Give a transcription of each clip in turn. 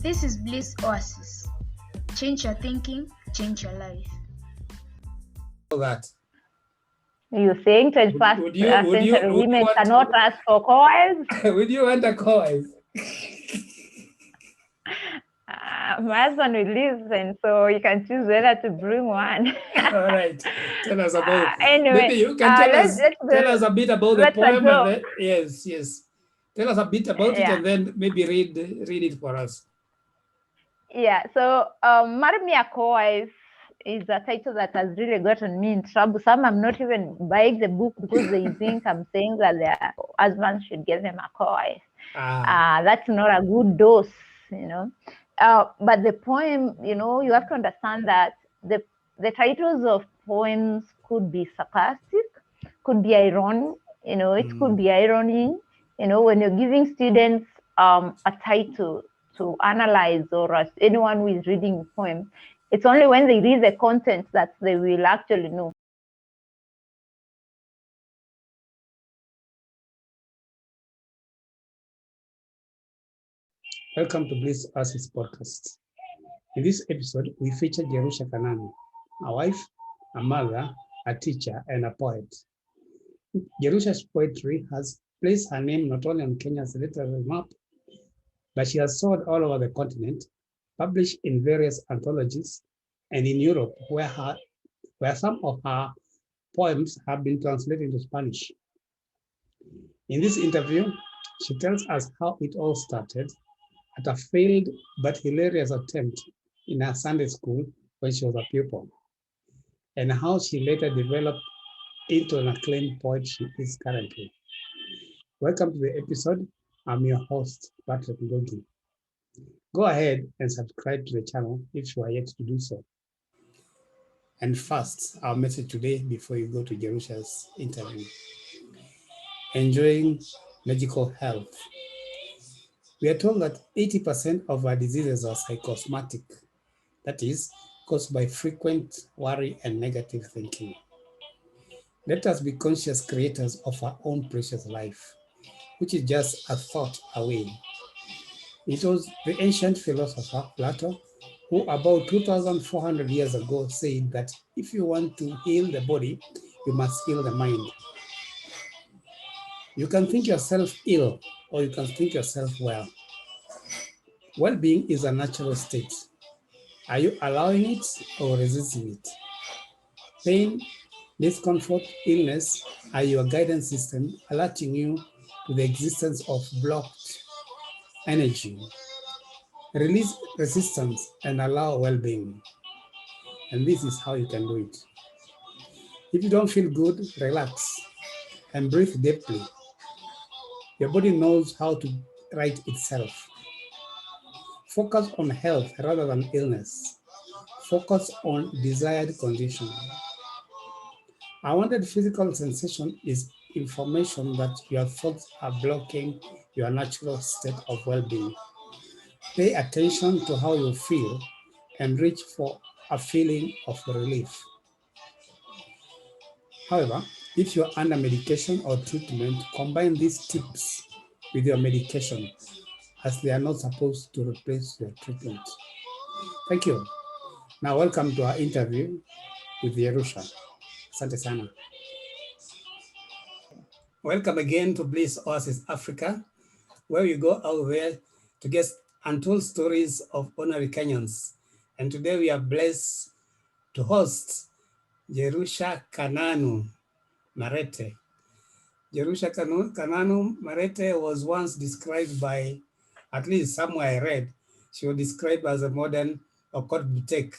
This is Bliss Oasis. Change your thinking, change your life. That. You think 21st century women cannot ask for coils? Would you want a coil? My husband will listen, so you can choose whether to bring one. All right. Tell us about. Anyway, maybe you can tell us a bit about the poem. And then, yes. Tell us a bit about it, and then maybe read it for us. Yeah. So, "Marry Me a Coil" is a title that has really gotten me in trouble. Some I'm not even buying the book because they think I'm saying that their husbands should give them a coil. That's not a good dose, you know. But the poem, you know, you have to understand that the titles of poems could be sarcastic, could be ironic, you know, it could be irony, you know, when you're giving students a title to analyze, or as anyone who is reading the poem, it's only when they read the content that they will actually know. Welcome to Bliss Oasis podcast. In this episode, we feature Jerusha Kananu, a wife, a mother, a teacher, and a poet. Jerusha's poetry has placed her name not only on Kenya's literary map, but she has soared all over the continent, published in various anthologies, and in Europe, where some of her poems have been translated into Spanish. In this interview, she tells us how it all started at a failed but hilarious attempt in her Sunday school when she was a pupil, and how she later developed into an acclaimed poet she is currently. Welcome to the episode. I'm your host, Patrick Ngogi. Go ahead and subscribe to the channel if you are yet to do so. And first, our message today before you go to Jerusha's interview. Enjoying magical health. We are told that 80% of our diseases are psychosomatic, that is, caused by frequent worry and negative thinking. Let us be conscious creators of our own precious life, which is just a thought away. It was the ancient philosopher Plato who about 2,400 years ago said that if you want to heal the body, you must heal the mind. You can think yourself ill or you can think yourself well. Well-being is a natural state. Are you allowing it or resisting it? Pain, discomfort, illness are your guidance system alerting you to the existence of blocked energy. Release resistance and allow well-being. And this is how you can do it. If you don't feel good, relax and breathe deeply. Your body knows how to right itself. Focus on health rather than illness. Focus on desired condition. Unwanted physical sensation is information that your thoughts are blocking your natural state of well-being. Pay attention to how you feel and reach for a feeling of relief. However, if you're under medication or treatment, combine these tips with your medication, as they are not supposed to replace your treatment. Thank you. Now, welcome to our interview with Jerusha. Asante sana. Welcome again to Bliss Oasis Africa, where we go out there to get untold stories of ordinary Kenyans. And today we are blessed to host Jerusha Kananu Marete. Jerusha Kananu Marete was once described by, at least somewhere I read, she was described as a modern Okot Bitek.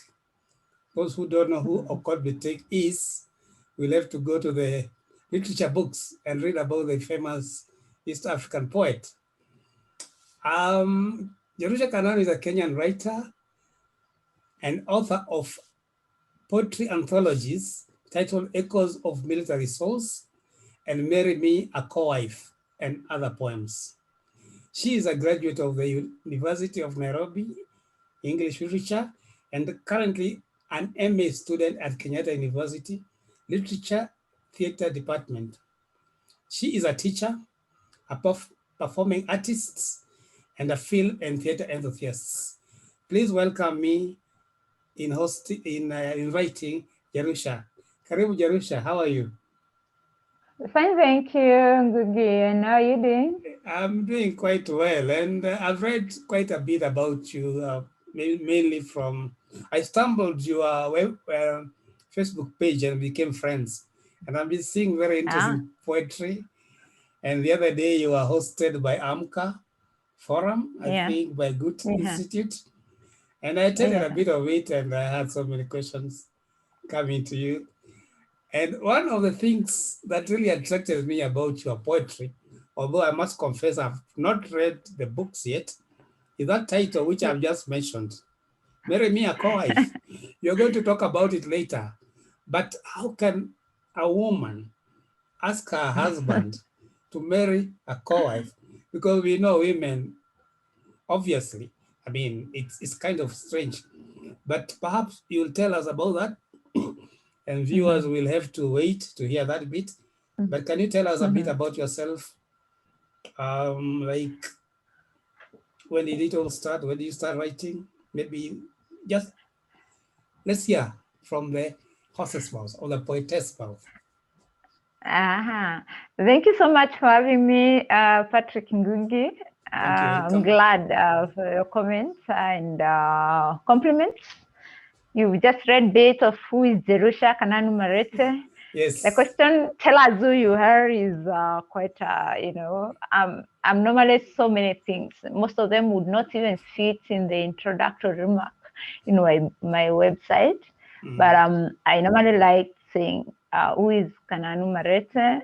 Those who don't know who Okot Bitek is, we'll have to go to the literature books and read about the famous East African poet. Jerusha Kananu is a Kenyan writer and author of poetry anthologies titled Echoes of Military Souls and Marry Me a Co-Wife and other poems. She is a graduate of the University of Nairobi, English Literature, and currently an MA student at Kenyatta University, Literature Theatre Department. She is a teacher, a performing artist, and a film and theater enthusiast. Please welcome me in inviting Jerusha. Karibu Jerusha, how are you? Fine, thank you, Ngugi. And how are you doing? I'm doing quite well, and I've read quite a bit about you, mainly from, I stumbled your Facebook page and became friends. And I've been seeing very interesting poetry. And the other day you were hosted by AMCA Forum, I think by Good Institute. And I attended a bit of it, and I had so many questions coming to you. And one of the things that really attracted me about your poetry, although I must confess I've not read the books yet, is that title which I've just mentioned, Marry Me a Co-Wife. You're going to talk about it later. But how can a woman ask her husband to marry a co-wife? Because we know women, obviously, I mean, it's kind of strange. But perhaps you'll tell us about that. And viewers will have to wait to hear that bit. But can you tell us a bit about yourself? Like, when did it all start? When did you start writing? Maybe just let's hear from the horse's mouth or the poetess mouth. Thank you so much for having me, Patrick Ngugi. I'm glad for your comments and compliments. You've just read bit of who is Jerusha Kananu Marete. Yes. The question, tell us who you are, is quite, I'm normally so many things. Most of them would not even fit in the introductory remark in my website. But I normally like saying, who is Kananu Marete?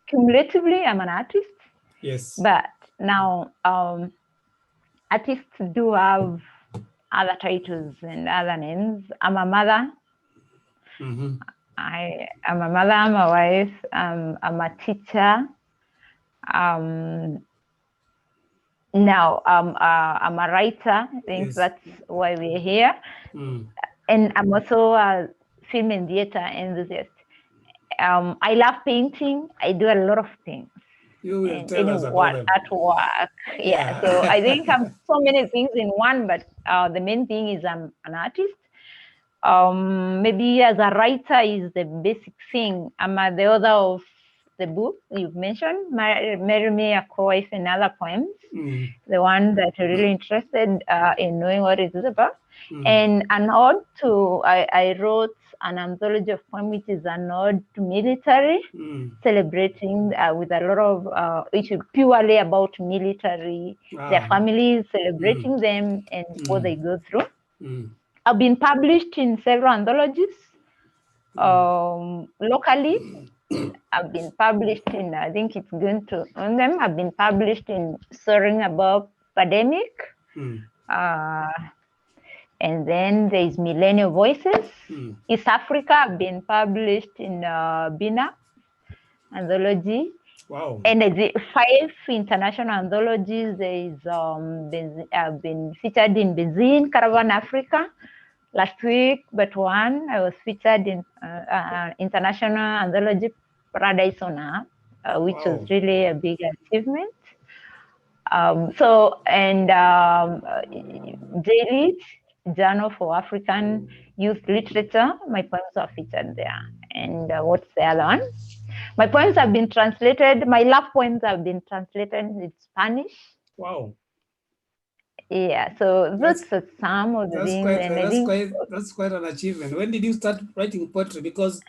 Cumulatively, I'm an artist. Yes. But now, artists do have other titles and other names. I'm a mother. I'm a mother, I'm a wife, I'm a teacher. Now I'm a writer. I think that's why we're here. And I'm also a film and theater enthusiast. I love painting. I do a lot of things. You will tell us about them. Artwork. Yeah. So I think I'm so many things in one, but the main thing is I'm an artist. Maybe as a writer is the basic thing. I'm the author of the book you've mentioned, Marry Me a Co-Wife and Other Poems, the one that you're really interested in knowing what it is about. And an ode to, I wrote an anthology of poems, which is an ode to military, celebrating with a lot of, which is purely about military, their families, celebrating them and what they go through. I've been published in several anthologies. Locally, I've been published in, I think it's going to on them. I've been published in Soaring Above Pandemic. And then there's Millennial Voices. East Africa, I've been published in Bina anthology. Wow. And the 5 international anthologies. I've been featured in Benzine, Caravan Africa. Last week, but one, I was featured in international anthology Paradise on Earth, which was really a big achievement. Daily Journal for African Youth Literature, my poems are featured there. And what's the other one? My poems have been translated, my love poems have been translated in Spanish. Wow. Yeah, so that's some of the things. That's quite an achievement. When did you start writing poetry? Because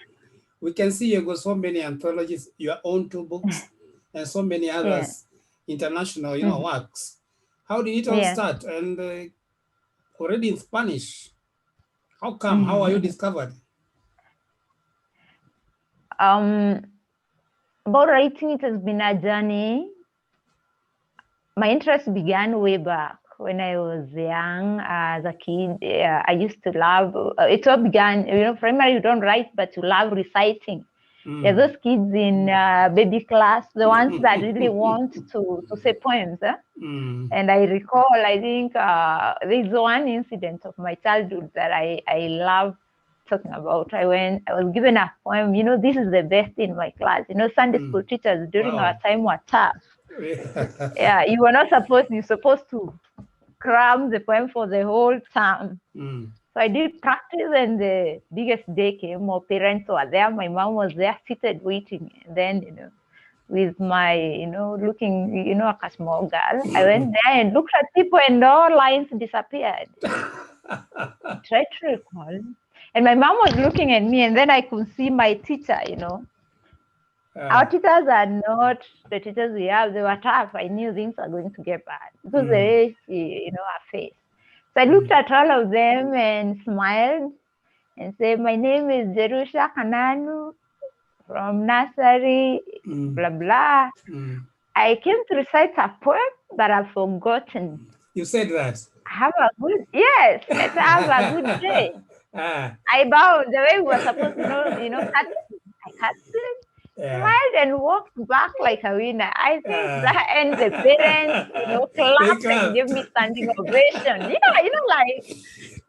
we can see you got so many anthologies, your own 2 books, and so many others, international, works. How did it all start? And already in Spanish. How come? How are you discovered? About writing, it has been a journey. My interest began way back when I was young. As a kid, I used to love, it all began, primarily you don't write, but you love reciting. Yeah, those kids in baby class, the ones that really want to say poems. And I recall, I think there's one incident of my childhood that I love talking about. I was given a poem, this is the best in my class. Sunday school teachers during our time were tough. Yeah, you're supposed to cram the poem for the whole term. So I did practice, and the biggest day came. My parents were there. My mom was there, seated waiting. And then, with my, looking, like a small girl, I went there and looked at people, and all lines disappeared. Tried to recall. And my mom was looking at me, and then I could see my teacher, Our teachers are not the teachers we have. They were tough. I knew things were going to get bad. Because the way she, her face. So I looked at all of them and smiled and said, my name is Jerusha Kananu from nursery, blah, blah. I came to recite a poem, but I've forgotten. You said that? Yes, let's have a good day. I bowed the way we were supposed to, I cut it. Smiled and walked back like a winner. I think that, and the parents, clapped and gave me standing ovation.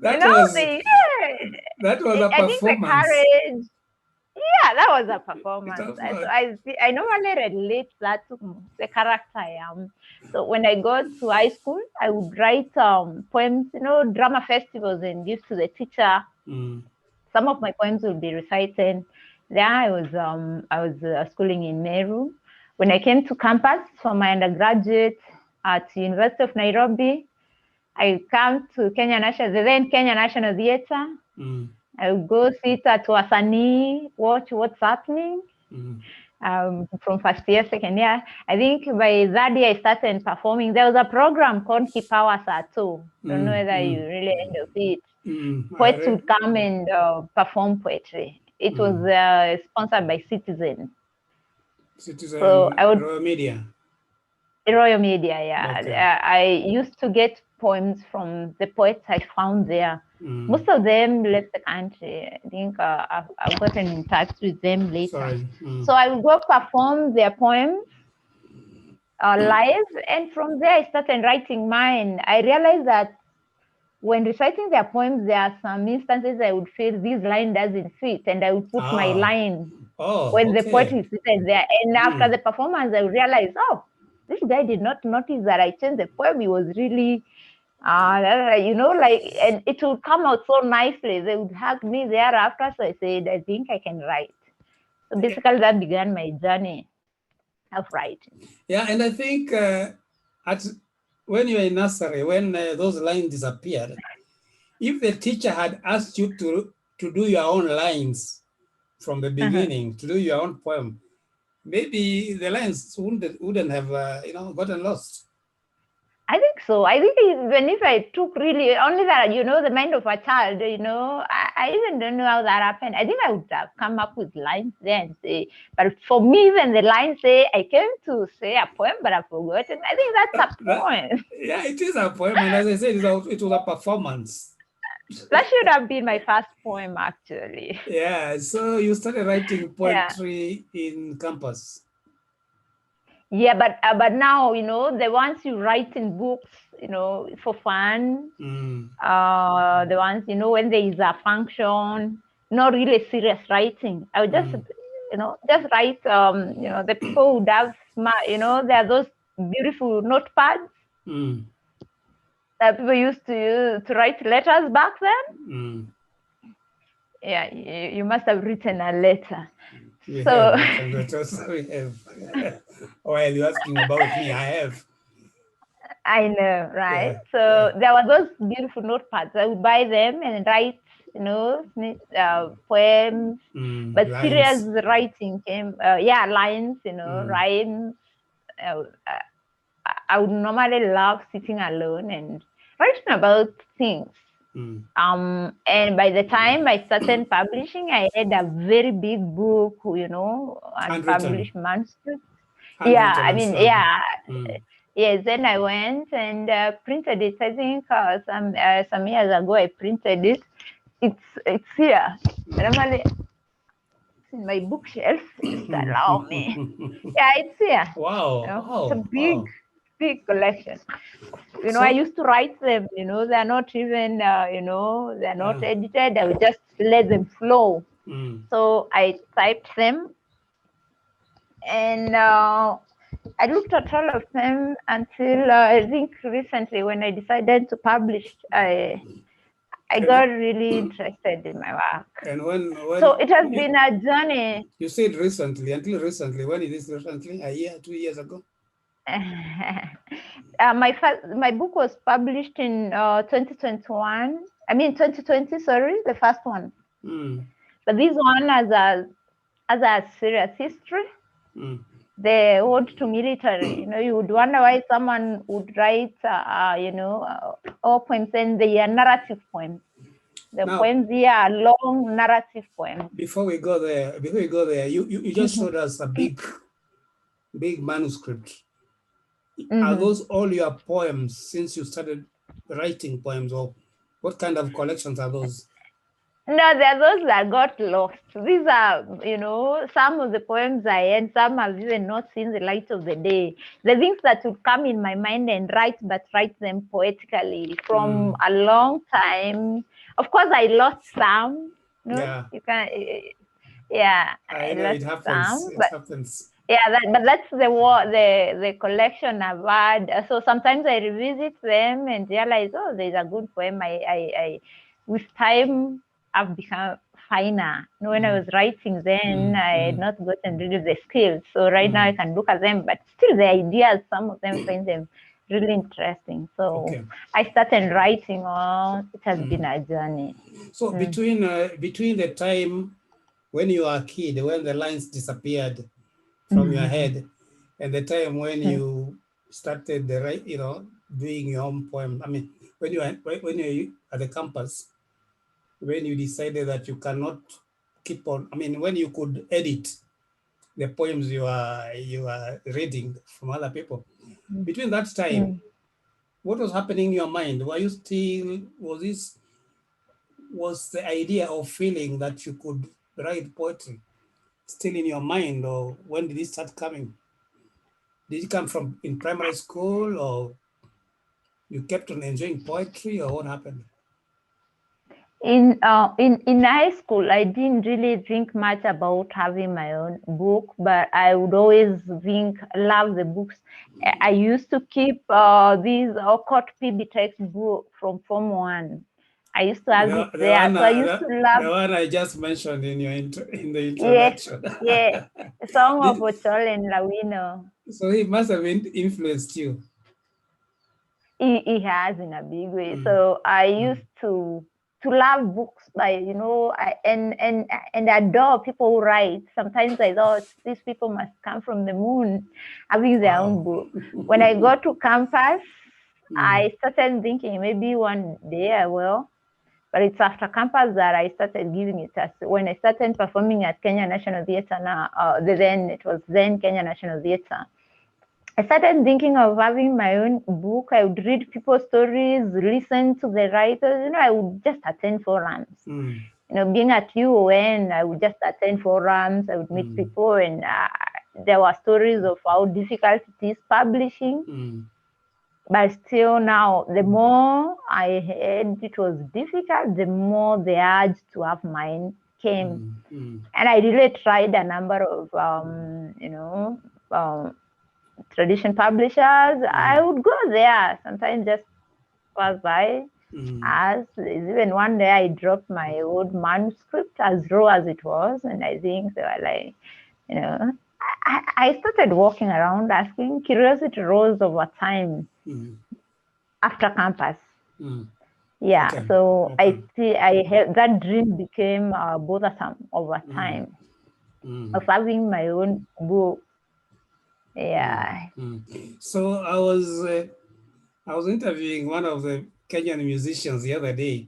That was a performance. I think the courage. Yeah, that was a performance. I normally relate that to the character I am. So when I got to high school, I would write poems, drama festivals, and give to the teacher. Some of my poems would be recited. There I was schooling in Meru. When I came to campus for my undergraduate at University of Nairobi, I come to the then Kenya National Theatre. I would go sit at Wasani, watch what's happening. From first year, second year. I think by that year I started performing. There was a program called Kipawa Sato. Don't know whether you really end of it. Poets would come and perform poetry. It was sponsored by Citizen. So Royal Media. Royal Media, yeah. Okay. I used to get poems from the poets I found there. Most of them left the country. I think I've gotten in touch with them later. So I would go perform their poems live, and from there I started writing mine. I realized that when reciting their poems, there are some instances I would feel this line doesn't fit, and I would put my line when the poet is sitting there. And after the performance, I would realize, this guy did not notice that I changed the poem. He was really, and it would come out so nicely. They would hug me thereafter. So I said, I think I can write. So basically, that began my journey of writing. Yeah, and I think when you were in nursery, when those lines disappeared, if the teacher had asked you to do your own lines from the beginning, to do your own poem, maybe the lines wouldn't have gotten lost. I think so. I think even if I took really only that, the mind of a child, I even don't know how that happened. I think I would have come up with lines there and say, but for me, when the lines say, I came to say a poem, but I've forgotten, I think that's a poem. Yeah, it is a poem. And as I said, it was a performance. That should have been my first poem, actually. Yeah, so you started writing poetry in campus. Yeah, but now, the ones you write in books, for fun, the ones, when there is a function, not really serious writing. I would just, just write, the people who have smart, there are those beautiful notepads that people used to use to write letters back then. Yeah, you must have written a letter. We have. While you're asking about me, I have. I know, right? There were those beautiful notepads. I would buy them and write, poems. But lines. Serious writing came, lines, rhymes. I would normally love sitting alone and writing about things. And by the time I started publishing, I had a very big book, unpublished manuscript. Yeah, I mean, yes. Then I went and printed it. I think some years ago I printed it. It's here. Normally, it's in my bookshelf. Just allow me. Yeah, it's here. Wow. It's a big collection. I used to write them, they're not even, they're not edited. I would just let them flow. So I typed them. And I looked at all of them until I think recently when I decided to publish, I got really interested in my work. And when So it has been a journey. You said recently, until recently. When is this recently? A year, 2 years ago? My book was published in 2021. I mean 2020. Sorry, the first one. But this one has a serious history. The ode to military. You know, you would wonder why someone would write, all poems, and they are narrative poems. The poems here are long narrative poems. Before we go there, you just showed us a big manuscript. Are those all your poems since you started writing poems, or what kind of collections are those? No, there are those that got lost. These are, some of the poems I had, some have even not seen the light of the day. The things that would come in my mind and write them poetically from a long time. Of course, I lost some. No? Yeah. You can. Yeah, I know it happens. Some, it happens. Yeah, but that's the collection I've had. So sometimes I revisit them and realize, oh, there's a good poem. I with time I've become finer. When I was writing then, I had not gotten really the skills. So right now I can look at them, but still the ideas, some of them find them really interesting. So I started writing. It has been a journey. So between the time when you were a kid, when the lines disappeared from your head, and the time when you started doing your own poem. I mean, when you at the campus, when you decided that you cannot keep on. I mean, when you could edit the poems you are reading from other people. Between that time, what was happening in your mind? Were you still was the idea of feeling that you could write poetry still in your mind, or when did it start coming? Did it come from in primary school, or you kept on enjoying poetry, or what happened? In high school, I didn't really think much about having my own book, but I would always love the books. I used to keep these Okot P Bitek book from Form 1. I used to have it there. So I used to love the one I just mentioned in the introduction. Yeah, Song of Ocol and Lawino. So he must have influenced you. He has in a big way. So I used to love books by, and adore people who write. Sometimes I thought these people must come from the moon having their own book. When I got to campus, I started thinking maybe one day I will. But it's after campus that I started giving it as when I started performing at Kenya National Theatre. It was Kenya National Theatre. I started thinking of having my own book. I would read people's stories, listen to the writers. I would just attend forums. Being at UON, I would just attend forums. I would meet people, and there were stories of how difficult it is publishing. But still now, the more I heard it was difficult, the more the urge to have mine came. And I really tried a number of, tradition publishers. I would go there, sometimes just pass by. As even one day I dropped my old manuscript, as raw as it was, and I think they were like, I started walking around asking. Curiosity rose over time after campus. Yeah, so I see that dream became bothersome over time of having my own book. Yeah. So I was interviewing one of the Kenyan musicians the other day,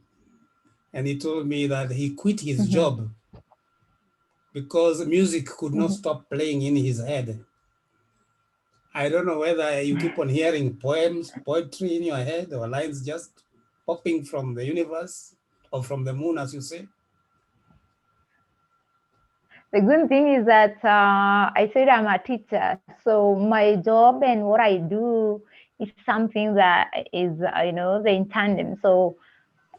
and he told me that he quit his job because music could not stop playing in his head. I don't know whether you keep on hearing poetry in your head, or lines just popping from the universe or from the moon, as you say. The good thing is that I said I'm a teacher, so my job and what I do is something that is, they're in tandem. So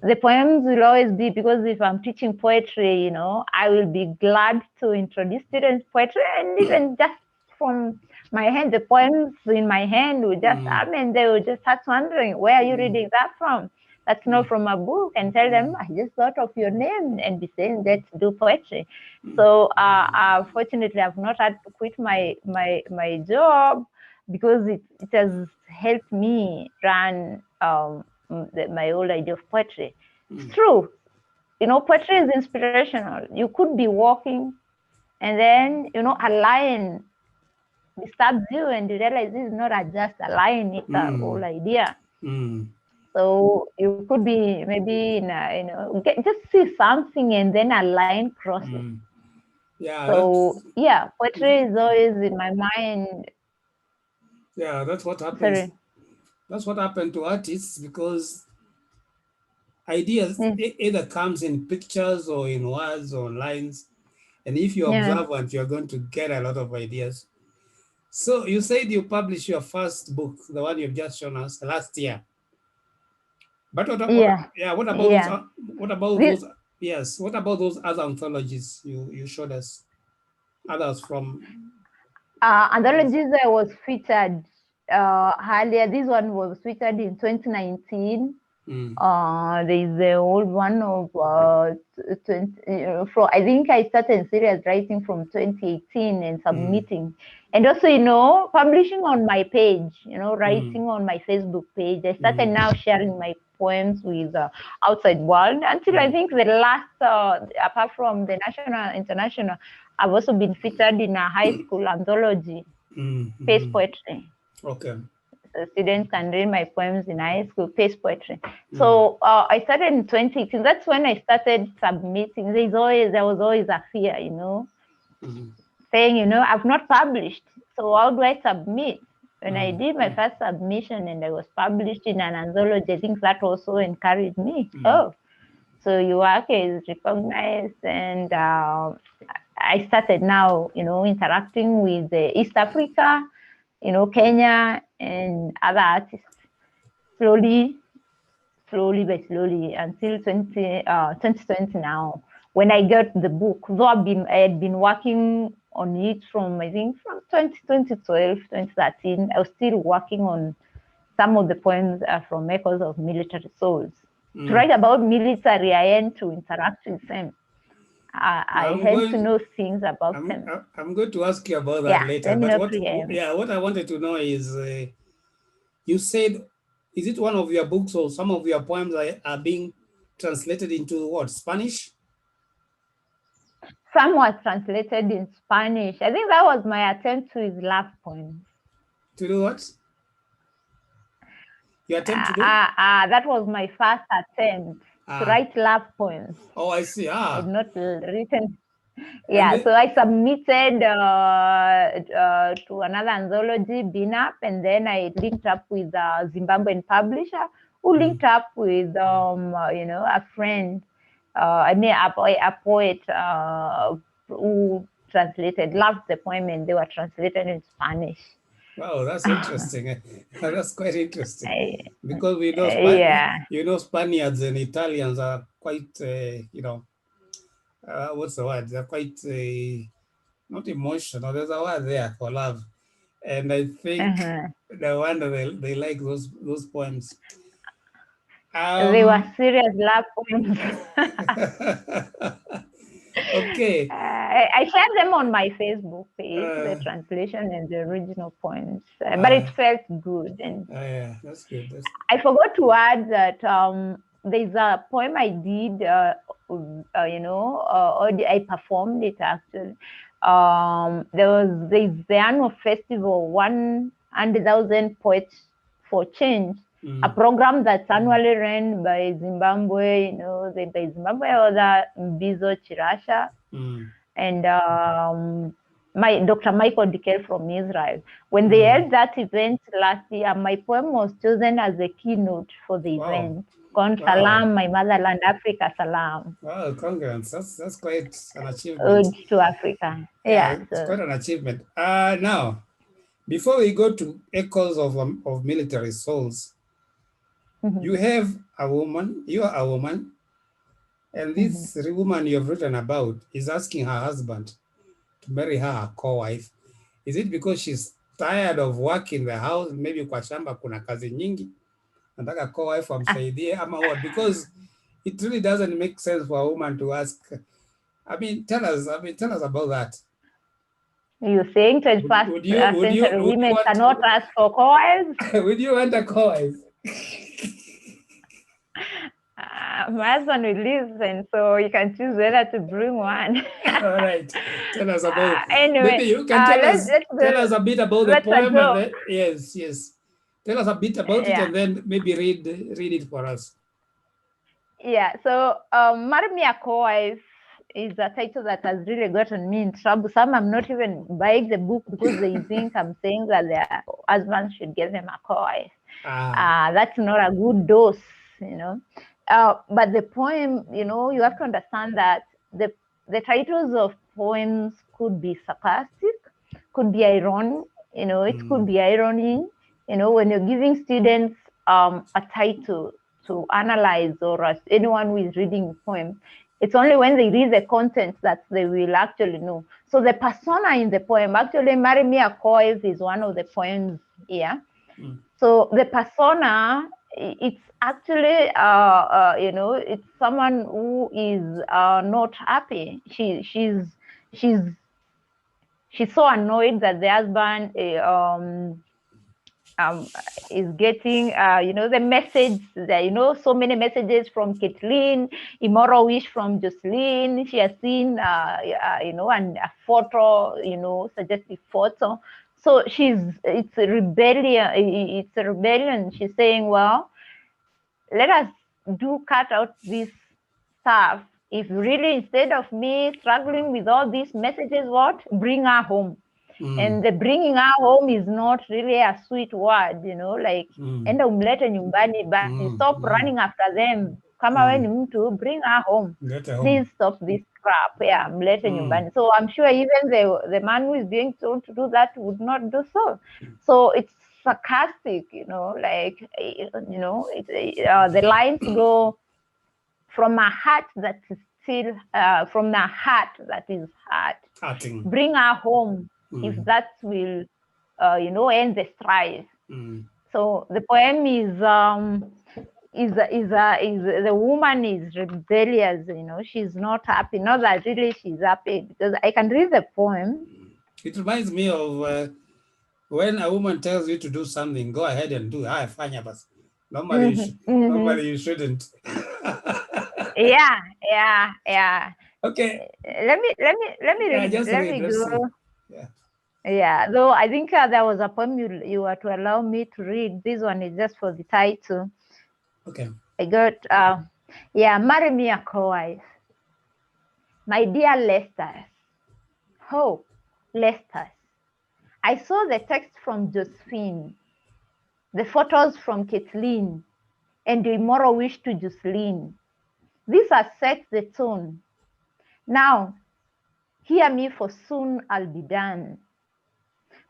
the poems will always be, because if I'm teaching poetry, I will be glad to introduce students to poetry, and even just from my hand, the poems in my hand would just, I mean, they would just start wondering, where are you reading that from? That's not from a book, and tell them, I just thought of your name, and be saying, let's do poetry. So fortunately, I've not had to quit my job, because it has helped me run my old idea of poetry. It's true. You know, poetry is inspirational. You could be walking, and then, you know, a line disturbs you, and you realize this is not just a line, it's a whole idea. So you could be maybe just see something, and then a line crosses. Yeah. So yeah, poetry is always in my mind. Yeah, that's what happens. Sorry. That's what happened to artists, because ideas either comes in pictures or in words or lines, and if you're observant, you're going to get a lot of ideas. So you said you published your first book, the one you've just shown us, last year. But what about those other anthologies you showed us? Others from anthologies I was featured earlier. This one was featured in 2019. There is the old one of 20. I think I started serious writing from 2018 and submitting, and also, you know, publishing on my page. You know, writing on my Facebook page. I started now sharing my poems with the outside world, until I think the last, apart from the national, international, I've also been featured in a high school anthology, Pace Poetry. Okay. The students can read my poems in high school, Pace Poetry. So I started in 2018. That's when I started submitting. There was always a fear, you know, saying, you know, I've not published, so how do I submit? When I did my first submission and I was published in an anthology, I think that also encouraged me. Oh, so your work is recognized, and I started now, you know, interacting with East Africa, you know, Kenya and other artists, slowly by slowly, until 2020 now, when I got the book. Though I had been working on it from 2012, 2013, I was still working on some of the poems from Echoes of Military Souls. To write about military, I had to interact with them. I had to know things about them. I'm going to ask you about that later. But what I wanted to know is, you said, is it one of your books or some of your poems are being translated into what, Spanish? Some was translated in Spanish. I think that was my attempt with love poems. To do what? Your attempt to do? That was my first attempt to write love poems. Oh, I see. I had not written. Yeah, so I submitted to another anthology, BINAP, and then I linked up with a Zimbabwean publisher who linked up with, you know, a friend, a poet who translated, loved the poem, and they were translated in Spanish. Wow, that's interesting. That's quite interesting. Because we know, you know, Spaniards and Italians are quite, you know, what's the word? They're quite not emotional. There's a word there for love, and I think no wonder they like those poems. They were serious love poems. Okay. I shared them on my Facebook page, the translation and the original poems, but it felt good. And yeah, that's good. I forgot to add that there's a poem I did, you know, I performed it actually. There's the annual festival, 100,000 Poets for Change, a program that's annually run by Zimbabwe, you know, by Zimbabwe author Mbizo Chirasha, and Dr. Michael Dikel from Israel. When they held that event last year, my poem was chosen as the keynote for the event. Called Salam, My Motherland, Africa, Salam. Wow, congrats. That's quite an achievement. Ode to Africa. Yeah, it's quite an achievement. Now, before we go to Echoes of Military Souls, you have a woman, you are a woman, and this woman you have written about is asking her husband to marry her co-wife. Is it because she's tired of work in the house, maybe kwa shamba kuna kazi nyingi, nataka co-wife amsaidie ama what, because it really doesn't make sense for a woman to ask. Tell us about that. You're saying 21st century women cannot ask for co-wives? Would you want a co-wife? My husband will listen, so you can choose whether to bring one. All right. Tell us about anyway. Maybe you can tell us a bit about the poem. And then, yes. Tell us a bit about it, and then maybe read it for us. Yeah. So, Marry Me a Co-wife is a title that has really gotten me in trouble. Some I'm not even buying the book because they think I'm saying that their husband should give them a co-wife. That's not a good dose, But the poem, you have to understand that the titles of poems could be sarcastic, could be ironic, it could be irony, when you're giving students a title to analyze, or as anyone who is reading the poem, it's only when they read the content that they will actually know. So the persona in the poem, actually, Marry Me a Co-wife is one of the poems here. So the persona, it's actually, it's someone who is not happy. She's so annoyed that the husband is getting, the message that, so many messages from Kathleen, immoral wish from Jocelyn. She has seen, and a photo, suggestive photo. So it's a rebellion. She's saying, well, let us cut out this stuff. If really, instead of me struggling with all these messages, bring her home. And the bringing her home is not really a sweet word, like, enda umlete nyumbani, but stop running after them. Kama we ni mtu, bring her home. Please stop this crap. Yeah, mlete nyumbani. So I'm sure even the man who is being told to do that would not do so. So it's sarcastic, like, the lines go from a heart that is still, from the heart that is hurt. Bring her home. If that will, end the strife. So the poem is the woman is rebellious. She's not happy. Not that really she's happy, because I can read the poem. It reminds me of when a woman tells you to do something, go ahead and do it. Normally you shouldn't. Yeah. Okay. Let me go. Yeah, though I think there was a poem you were to allow me to read. This one is just for the title. Okay. I got, Marry Me a Co-wife. My dear Lester. Oh, Lester. I saw the text from Josephine, the photos from Kathleen, and the immoral wish to Jocelyn. These have set the tone. Now, hear me, for soon I'll be done.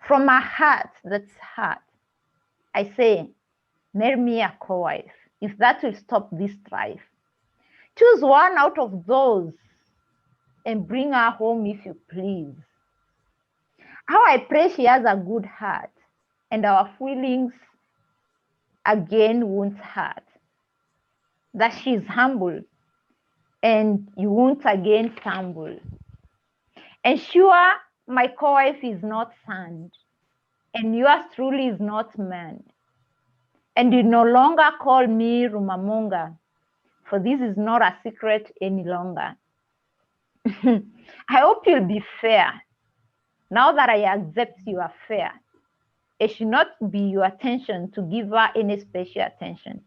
From my heart that's hurt, I say, marry me a co-wife, if that will stop this strife. Choose one out of those and bring her home if you please. How I pray she has a good heart and our feelings again won't hurt. That she's humble and you won't again stumble. Ensure my co-wife is not sand, and yours truly is not man. And you no longer call me Rumamonga, for this is not a secret any longer. I hope you'll be fair. Now that I accept you are fair, it should not be your attention to give her any special attention.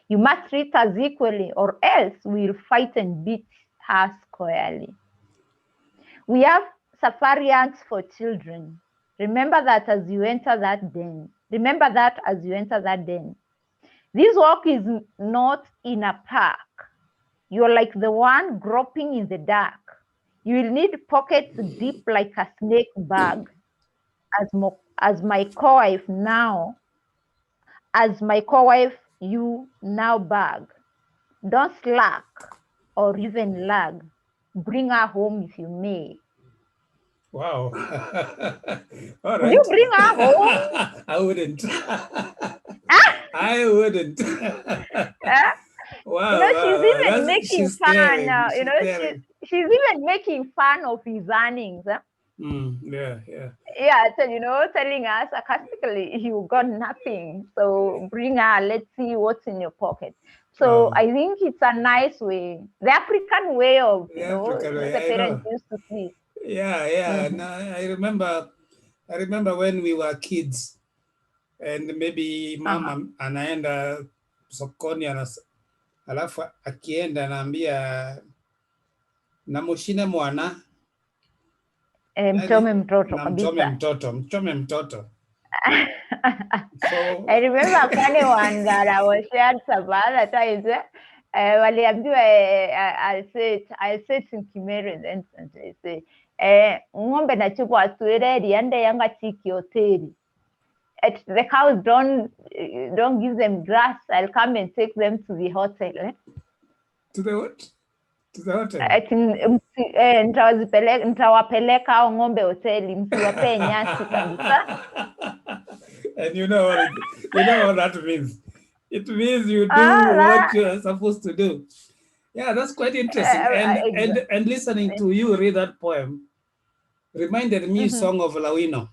You must treat us equally, or else we'll fight and beat her squarely. We have safarians for children. Remember that as you enter that den. Remember that as you enter that den. This walk is not in a park. You're like the one groping in the dark. You will need pockets deep like a snake bag. As my co-wife now, you now bag. Don't slack or even lag. Bring her home if you may. Wow. All Would you right. bring her home? I wouldn't. Ah, I wouldn't. ah. Wow, She's wow, even making she's fun. daring. She's daring. She's even making fun of his earnings. Yeah, yeah. Yeah, so, telling us sarcastically, you got nothing. So bring her, let's see what's in your pocket. So Oh, I think it's a nice way, the African way of, the African way, the I parents know. used to see. Yeah, yeah. Mhm. No, I remember when we were kids, and maybe Uh-huh. mama anaenda sokoni alafu akienda anaambia namushine mwana, Mchome yani mtoto namchome kabisa. mtoto, mchome mtoto. So I remember funny one that I was shared some other times. Waliambiwa, I'll say it in Kimeru, then I say, ng'ombe na chupa atuere ende yanga chiki hoteli. The cows don't give them grass. I'll come and take them to the hotel. to the what? To the hotel. Nitawapeleka hao ng'ombe hoteli, msiwapee nyasi kabisa. And you know what that means. It means you do Ah, what you are supposed to do. Yeah, that's quite interesting. that, And listening to you read that poem reminded me Mhm. Song of Lawino,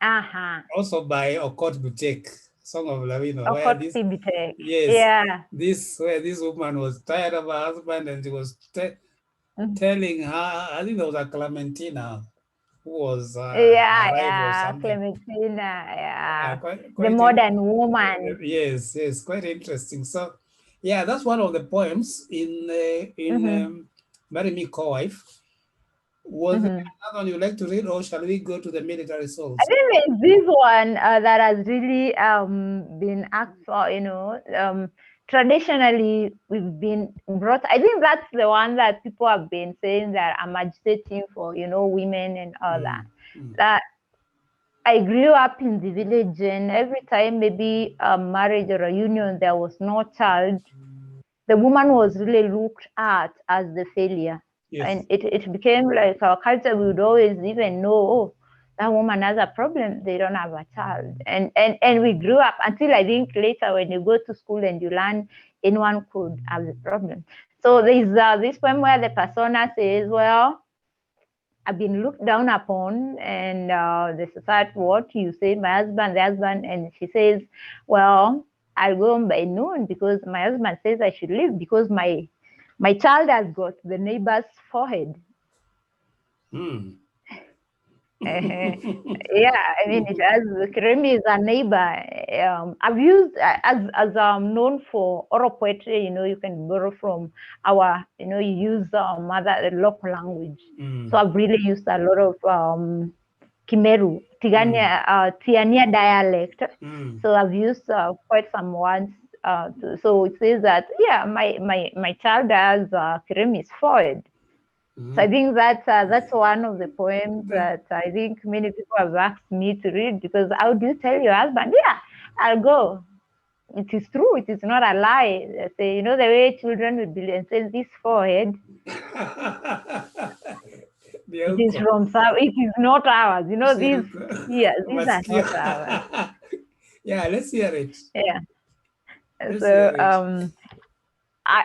Uh-huh. also by Okot Bitek, Song of Lawino, where Okot this P Bitek. yes, Yeah. where this woman was tired of her husband and she was Mhm. telling her, I think there was a Clementina who was alive or Yeah, something. Clementina, yeah. The Quite modern woman. yes, quite interesting. So, yeah, that's one of the poems in Marry Me Co-Wife. Was there Mhm. another one you like to read, or shall we go to the military I souls? think there's this one that has really been asked for, traditionally we've been brought. I think that's the one that people have been saying that I'm agitating for, women and all that. That I grew up in the village, and every time maybe a marriage or a union, there was no child, the woman was really looked at as the failure. Yes. And it became like our culture, we would always even know, oh, that woman has a problem, they don't have a child. And we grew up until I think later when you go to school and you learn anyone could have the problem. So there's this poem where the persona says, well, I've been looked down upon, and the society, what you say, the husband, and she says, well, I'll go home by noon because my husband says I should leave because my child has got the neighbor's forehead. Yeah, I mean, it has, Kiremi is a neighbor. I've used, as I'm known for oral poetry, you can borrow from our, you use mother local language. So I've really used a lot of Kimeru, Tiania dialect. So I've used quite some words. So it says that, yeah, my child has Kiremi's forehead. So I think that's one of the poems that I think many people have asked me to read, because how do you tell your husband? Yeah, I'll go. It is true. It is not a lie. They say, the way children will be and say this forehead. It is from some. It is not ours. These are not ours. Yeah, let's hear it. Yeah. Let's So hear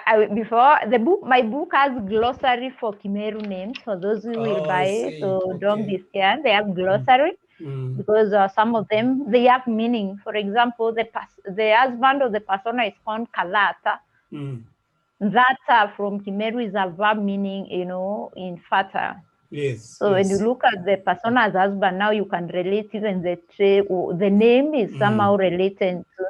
it. before the book, my book has glossary for Kimeru names for those who will buy I it. see. So don't Okay. be scared. They have glossary because some of them they have meaning. For example, the husband of the persona is called Kalata. That from Kimeru is a verb meaning, in fertile. Yes. So when you look at the persona as husband, now you can relate even the name is somehow related to,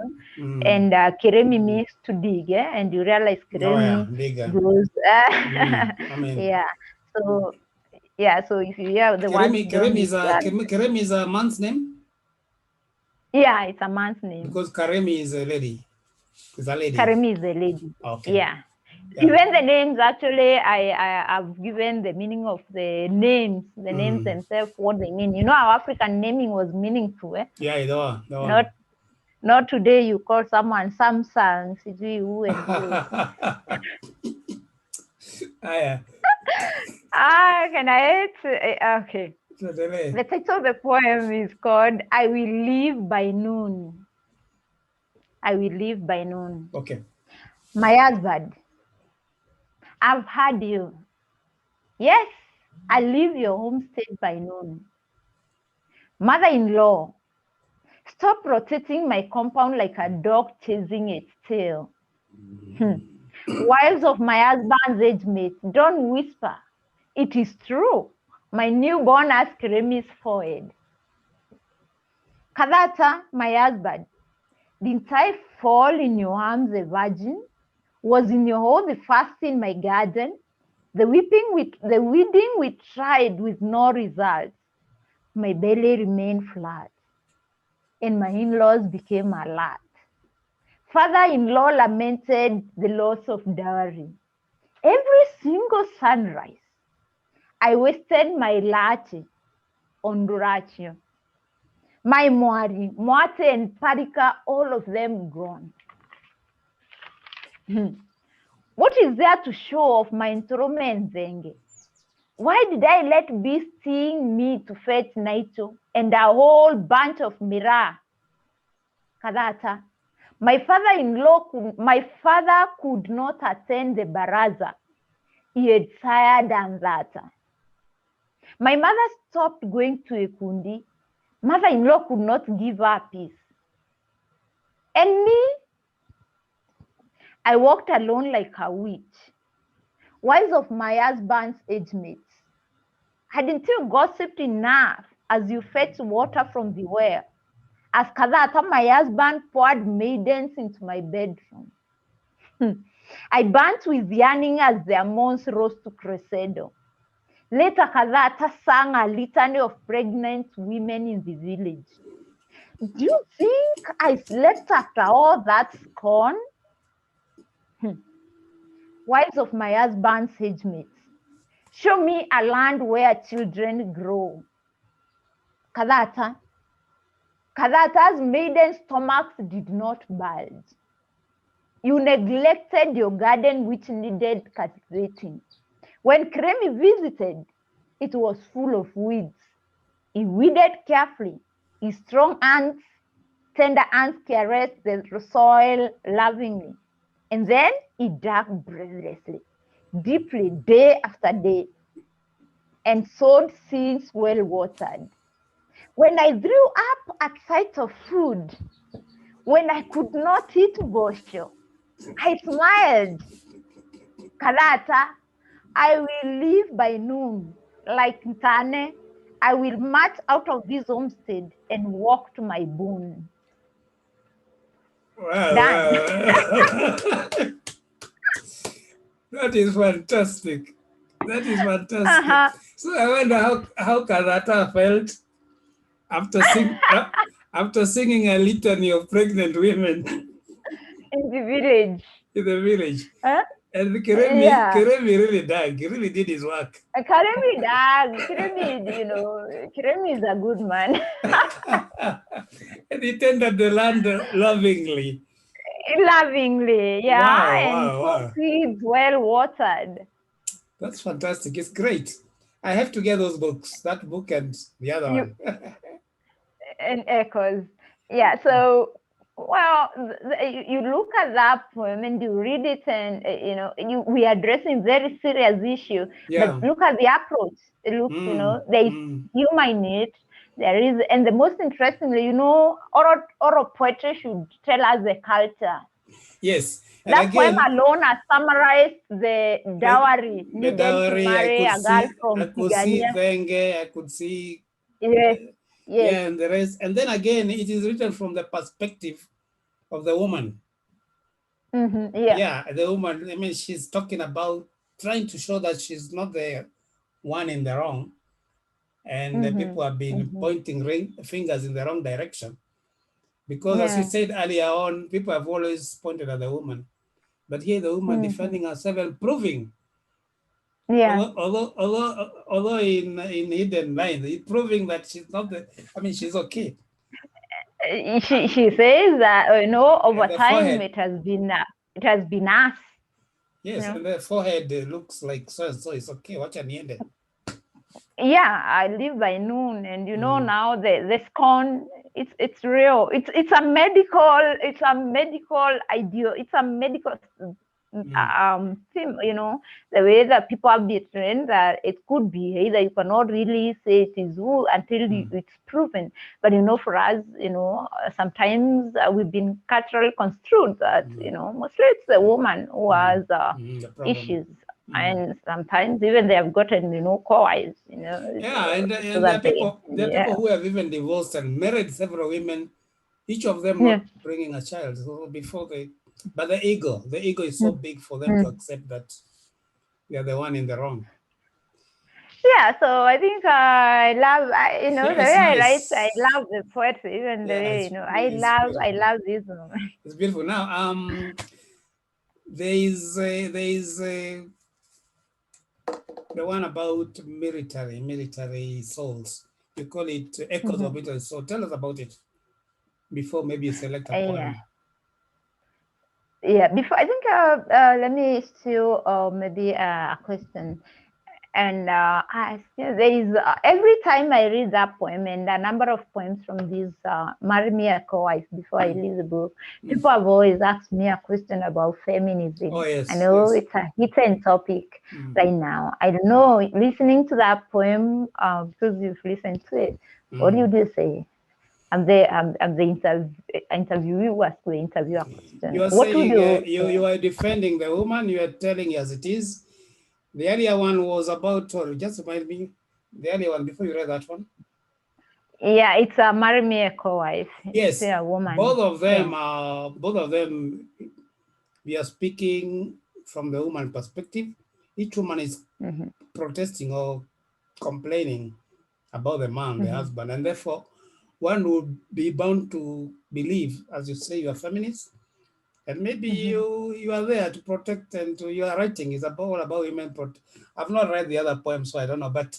and Kiremi means to dig, and you realize Kiremi goes, yeah. So so if you hear the word Keremi is a man's name? Yeah, it's a man's name. Because Karemi is a lady. It's a lady. Karemi is a lady. Okay. Yeah. Even the names, actually, I've given the meaning of the names themselves, what they mean. Our African naming was meaningful. Yeah, they are. Not today you call someone Samsung, who and who. Yeah. Can I? Okay. The title of the poem is called "I Will Leave by Noon." I will leave by noon. Okay. My husband, I've heard you. Yes, I'll leave your homestead by noon. Mother-in-law, stop rotating my compound like a dog chasing its tail. Wives of my husband's age mates, don't whisper. It is true. My newborn has Keremi's forehead. Kadata, my husband, didn't I fall in your arms a virgin? Was in your hole the first in my garden? The weeding we tried with no result. My belly remained flat, and my in-laws became alert. Father-in-law lamented the loss of dowry. Every single sunrise, I wasted my latte on Duraccio. My Moari, Moate and Parika, all of them gone. What is there to show of my enthronement, Zenge? Why did I let bees sting me to fetch Naito and a whole bunch of Mira? Kadata, my father could not attend the baraza. He had tired and that. My mother stopped going to Ekundi. Mother-in-law could not give her peace. And me, I walked alone like a witch. Wives of my husband's age mates, hadn't you gossiped enough as you fetched water from the well? As Kadata, my husband poured maidens into my bedroom. I burnt with yearning as their moans rose to crescendo. Later, Kadata sang a litany of pregnant women in the village. Do you think I slept after all that scorn? Wives of my husband's age mates, show me a land where children grow. Kadata's maiden stomachs did not bulge. You neglected your garden which needed cultivating. When Kremi visited, it was full of weeds. He weeded carefully. His strong hands, tender hands caressed the soil lovingly. And then he dug breathlessly, deeply, day after day, and sowed seeds well watered. When I grew up at sight of food, when I could not eat bosho, I smiled. Kadata, I will leave by noon. Like Ntane, I will march out of this homestead and walk to my boon. Wow, that is fantastic. That is fantastic. So I wonder how Karata felt after singing a litany of pregnant women in the village. In the village. Huh? And Keremi really dug. He really did his work. Keremi dug. Keremi is a good man. And he tended the land lovingly. Lovingly, yeah. Wow, and seeds well watered. That's fantastic. It's great. I have to get those books, that book and the other one. And echoes. Yeah, so, well, you look at that poem and you read it and, we are addressing very serious issue. Yeah. But look at the approach. Look, there is humor in it. There is, and the most interestingly, oral poetry should tell us the culture. Yes. And that poem alone has summarized the dowry needed to marry a girl from Tigania. I could see. Yes. Yeah, and the rest. And then again, it is written from the perspective of the woman. Mm-hmm, yeah. Yeah, the woman, I mean, she's talking about trying to show that she's not the one in the wrong. And the people have been pointing fingers in the wrong direction. Because as we said earlier on, people have always pointed at the woman. But here the woman defending herself and proving. Yeah. Although in hidden lines, it's proving that she's not she's okay. She says that over time forehead. it has been us. Yes, and the forehead looks like so it's okay. What an end. Yeah, I live by noon, and now the scone, it's real. It's a medical idea. It's a medical thing. The way that people have been trained, that it could be either. You cannot really say it is who until it's proven. But for us, sometimes we've been culturally construed that mostly it's the woman who has issues. And sometimes even they have gotten, co-wives, Yeah, and so there are that people who have even divorced and married several women, each of them not bringing a child. So but the ego is so big for them to accept that they are the one in the wrong. Yeah, so I think I love, the way I write, I love the poetry, even the way, I love this moment. It's beautiful. Now, there is the one about military souls. You call it Echoes of Military Soul. Tell us about it before maybe you select a poem. Yeah, before I think let me still maybe a question. And there is every time I read that poem and a number of poems from this Marry Me a Co-Wife before I leave the book, people have always asked me a question about feminism. Oh, yes, I know it's a hidden topic right now. I don't know, listening to that poem, because you've listened to it, what do you say? And the interviewee was the interviewer question. You are saying you are defending the woman, you are telling as it is. The earlier one was about, just remind me, the earlier one before you read that one. Yeah, it's a Marry Me a Co-Wife. Yes, a woman. Both of them, we are speaking from the woman perspective. Each woman is protesting or complaining about the man, the husband, and therefore one would be bound to believe, as you say, you are feminist, and maybe you are there to protect, and your writing is all about women. I've not read the other poems, so I don't know, but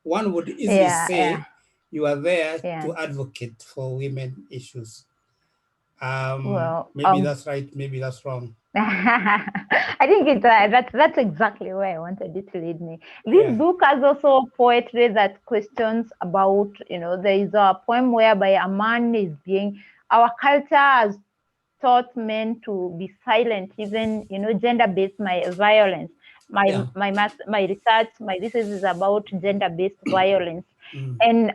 one would easily say you are there to advocate for women issues. Maybe that's right, maybe that's wrong. I think that's exactly where I wanted it to lead me. This book has also poetry that questions about, there is a poem whereby a man is our culture has taught men to be silent, even, gender-based violence. My research, my thesis is about gender-based violence. And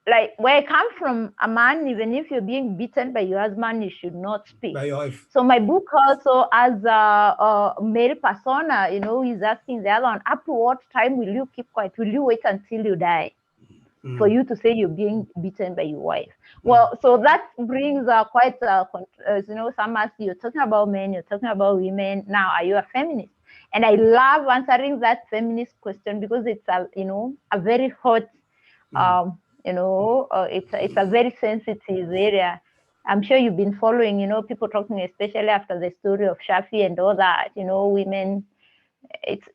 like where I come from, a man, even if you're being beaten by your husband, you should not speak. By your wife. So my book also, as a male persona, is asking the other one, up to what time will you keep quiet? Will you wait until you die for you to say you're being beaten by your wife? Well, so that brings quite, some ask, you're talking about men, you're talking about women. Now, are you a feminist? And I love answering that feminist question because it's a very hot, it's a very sensitive area. I'm sure you've been following, people talking, especially after the story of Shafi and all that, women, it's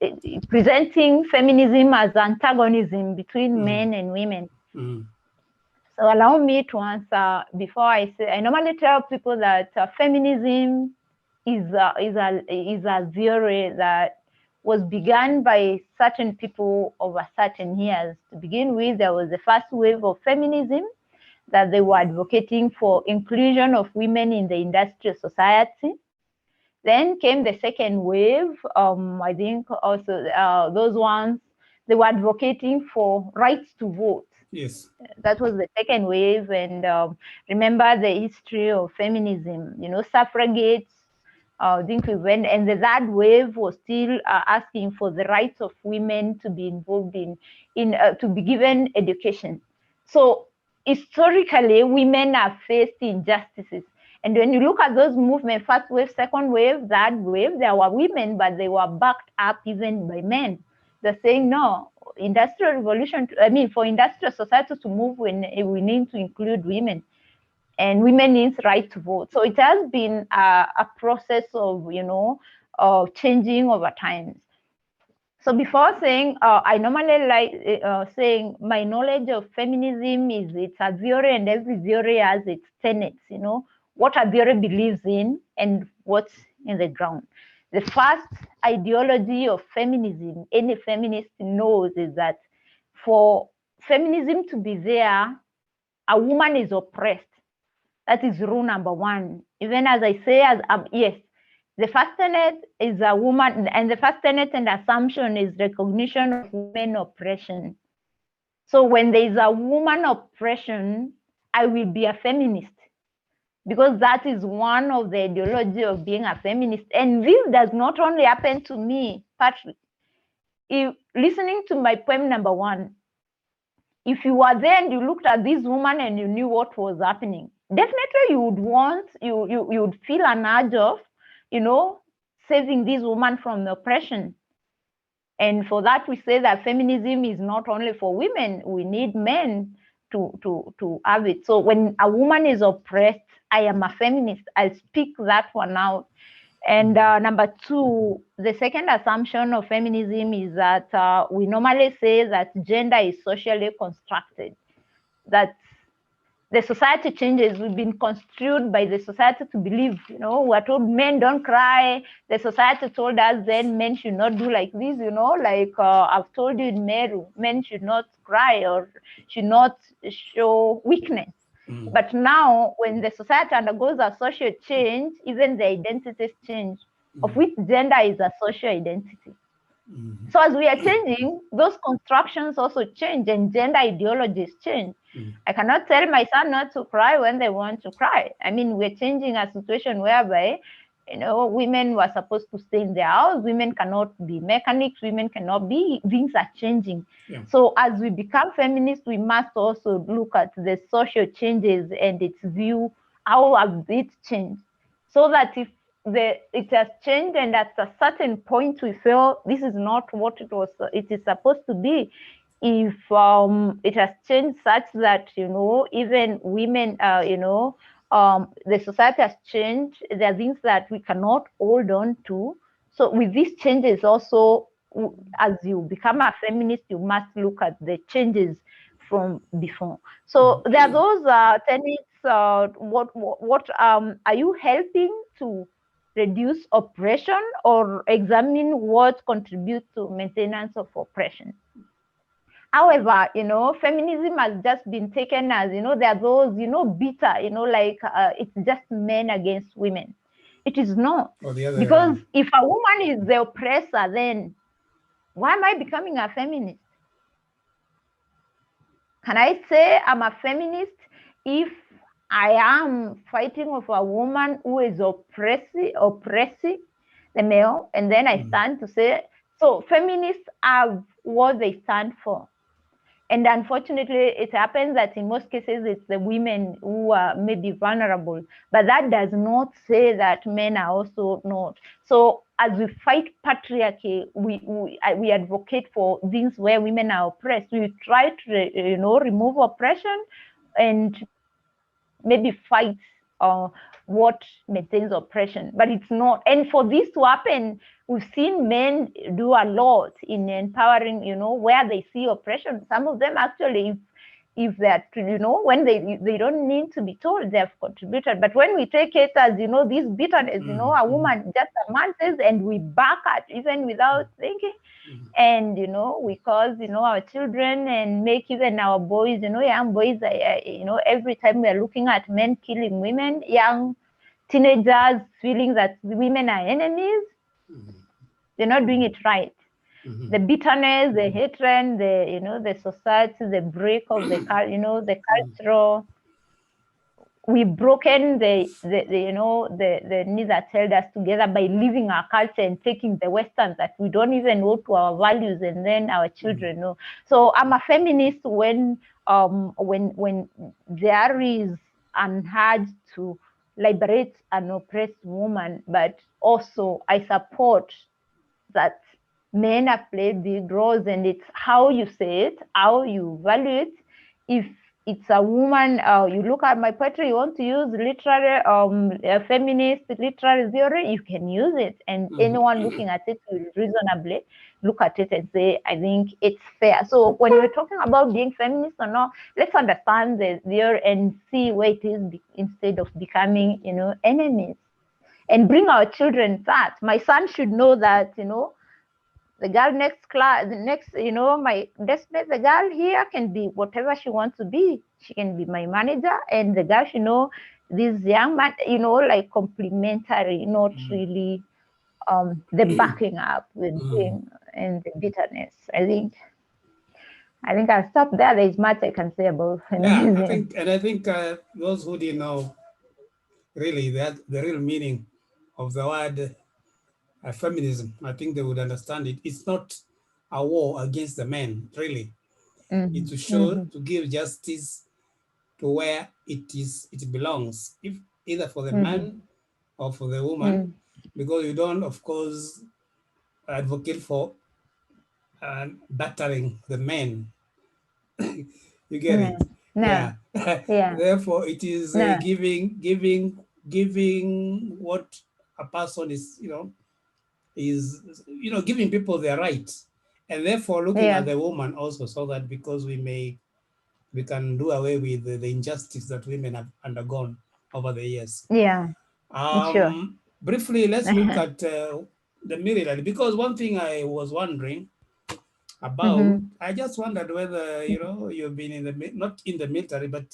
presenting feminism as antagonism between men and women. So allow me to answer before I say, I normally tell people that feminism is a theory that was begun by certain people over certain years. To begin with, there was the first wave of feminism that they were advocating for inclusion of women in the industrial society. Then came the second wave. I think also those ones, they were advocating for rights to vote. Yes. That was the second wave. And remember the history of feminism, suffragettes. I think we went, and the third wave was still asking for the rights of women to be involved to be given education. So historically, women have faced injustices. And when you look at those movements, first wave, second wave, third wave, there were women, but they were backed up even by men. They're saying, no, industrial revolution, for industrial society to move, we need to include women. And women need right to vote. So it has been a process of, changing over time. So before saying, I normally like saying my knowledge of feminism is it's a theory, and every theory has its tenets, what a theory believes in and what's in the ground. the first ideology of feminism any feminist knows is that for feminism to be there, a woman is oppressed. That is rule number one. Even as I say, yes, the first tenet is a woman, and the first tenet and assumption is recognition of women oppression. So when there is a woman oppression, I will be a feminist, because that is one of the ideology of being a feminist. And this does not only happen to me, Patrick. If listening to my poem number one, if you were there and you looked at this woman and you knew what was happening, definitely you would want, you would feel an urge of, saving this woman from the oppression. And for that, we say that feminism is not only for women, we need men to have it. So when a woman is oppressed, I am a feminist. I speak that one out. And number two, the second assumption of feminism is that we normally say that gender is socially constructed, that the society changes. We've been construed by the society to believe, we're told men don't cry. The society told us then men should not do like this, like I've told you in Meru, men should not cry or should not show weakness. But now when the society undergoes a social change, even the identities change, of which gender is a social identity. So as we are changing, those constructions also change and gender ideologies change. I cannot tell my son not to cry when they want to cry. I mean, we're changing a situation whereby, women were supposed to stay in their house. Women cannot be mechanics. Women cannot be, things are changing. Yeah. So as we become feminists, we must also look at the social changes and its view, how has it changed? So that if it has changed and at a certain point we feel this is not what it is supposed to be, if it has changed such that even women the society has changed, there are things that we cannot hold on to. So with these changes also, as you become a feminist, you must look at the changes from before. So there are those tenets. What are you helping to reduce oppression or examine what contributes to maintenance of oppression? However, feminism has just been taken as, there are those, bitter, like it's just men against women. It is not. Because if a woman is the oppressor, then why am I becoming a feminist? Can I say I'm a feminist if I am fighting with a woman who is oppressing the male, and then I stand to say, so feminists have what they stand for. And unfortunately, it happens that in most cases, it's the women who are maybe vulnerable, but that does not say that men are also not. So as we fight patriarchy, we advocate for things where women are oppressed. We try to, remove oppression and maybe fight what maintains oppression, but it's not. And for this to happen, we've seen men do a lot in empowering, where they see oppression. Some of them actually, if they're, when they don't need to be told, they have contributed. But when we take it as, this bitterness, a woman, just a man says, and we back at even without thinking, and, we cause, our children and make even our boys, young boys, every time we're looking at men killing women, young teenagers feeling that women are enemies, they're not doing it right. The bitterness, the hatred, the society, the break of the cultural, we've broken the need that held us together by leaving our culture and taking the Westerns that we don't even hold to our values, and then our children know. So I'm a feminist when there is an urge to liberate an oppressed woman, but also I support that men have played big roles, and it's how you say it, how you value it. If it's a woman, you look at my poetry, you want to use literary, feminist literary theory, you can use it. And anyone looking at it will reasonably look at it and say, I think it's fair. So when we're talking about being feminist or not, let's understand the theory and see where it is instead of becoming, enemies. and bring our children that. My son should know that, the girl next class, the next, my desperate, the girl here can be whatever she wants to be. She can be my manager, and the girl should know this young man, like complimentary, not really the backing up with being and the bitterness. I think I'll stop there. There's much I can say about feminism. I think those who didn't know really that the real meaning of the word feminism, I think they would understand it. It's not a war against the men, really. It's to show, to give justice to where it belongs, if either for the man or for the woman, because you don't, of course, advocate for battering the men. You get it? No. Yeah. Therefore, it is No. giving what a person is, giving people their rights, and therefore looking at the woman also, so that because we can do away with the injustice that women have undergone over the years. Yeah. Sure. Briefly, let's look at the military, because one thing I was wondering about, I just wondered whether, you've been not in the military, but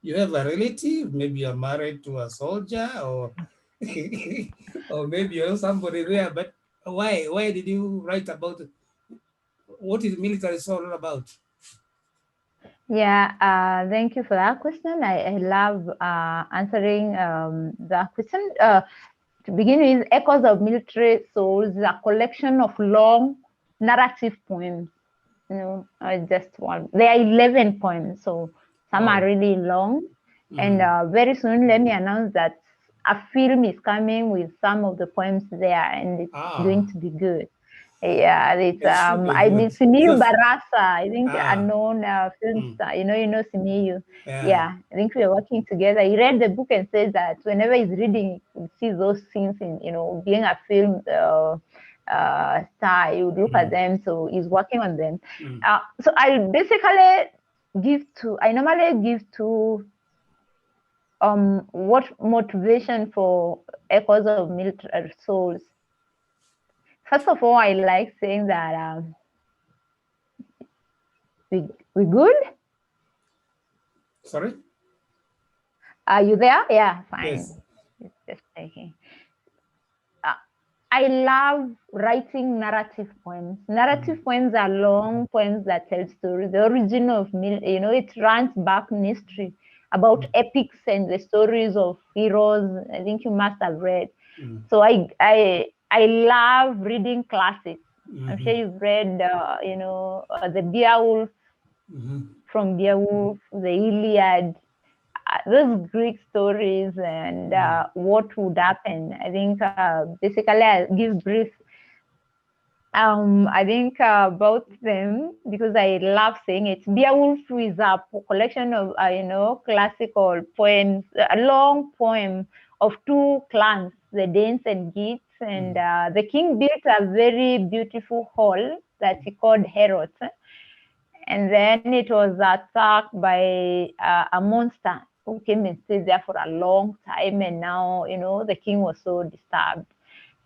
you have a relative, maybe you're married to a soldier, or or maybe you know somebody there, but why did you write about it? What is military all about? Yeah, thank you for that question. I love answering that question. To begin with, Echoes of Military Souls is a collection of long narrative poems. Just one. There are 11 poems, so some are really long. And very soon, let me announce that a film is coming with some of the poems there, and it's going to be good. Yeah, it's I mean Simiyu Barasa, I think a known film star. You know Simiyu. Yeah, I think we are working together. He read the book and says that whenever he's reading, he sees those scenes in being a film star. You would look at them. So he's working on them. So I basically normally give to what motivation for Echoes of Military Souls. First of all, I like saying that we good. Sorry? Are you there? Yeah, fine. Yes. Just checking. I love writing narrative poems. Narrative poems are long poems that tell stories. The origin of it runs back in history about epics and the stories of heroes. I think you must have read. So I love reading classics. I'm sure you've read, the Beowulf, from Beowulf, the Iliad, those Greek stories, and what would happen. I think basically I give brief. I think about them because I love saying it. Beowulf is a collection of classical poems, a long poem of two clans, the Danes and Geats, and the king built a very beautiful hall that he called Heorot, and then it was attacked by a monster who came and stayed there for a long time, and now the king was so disturbed.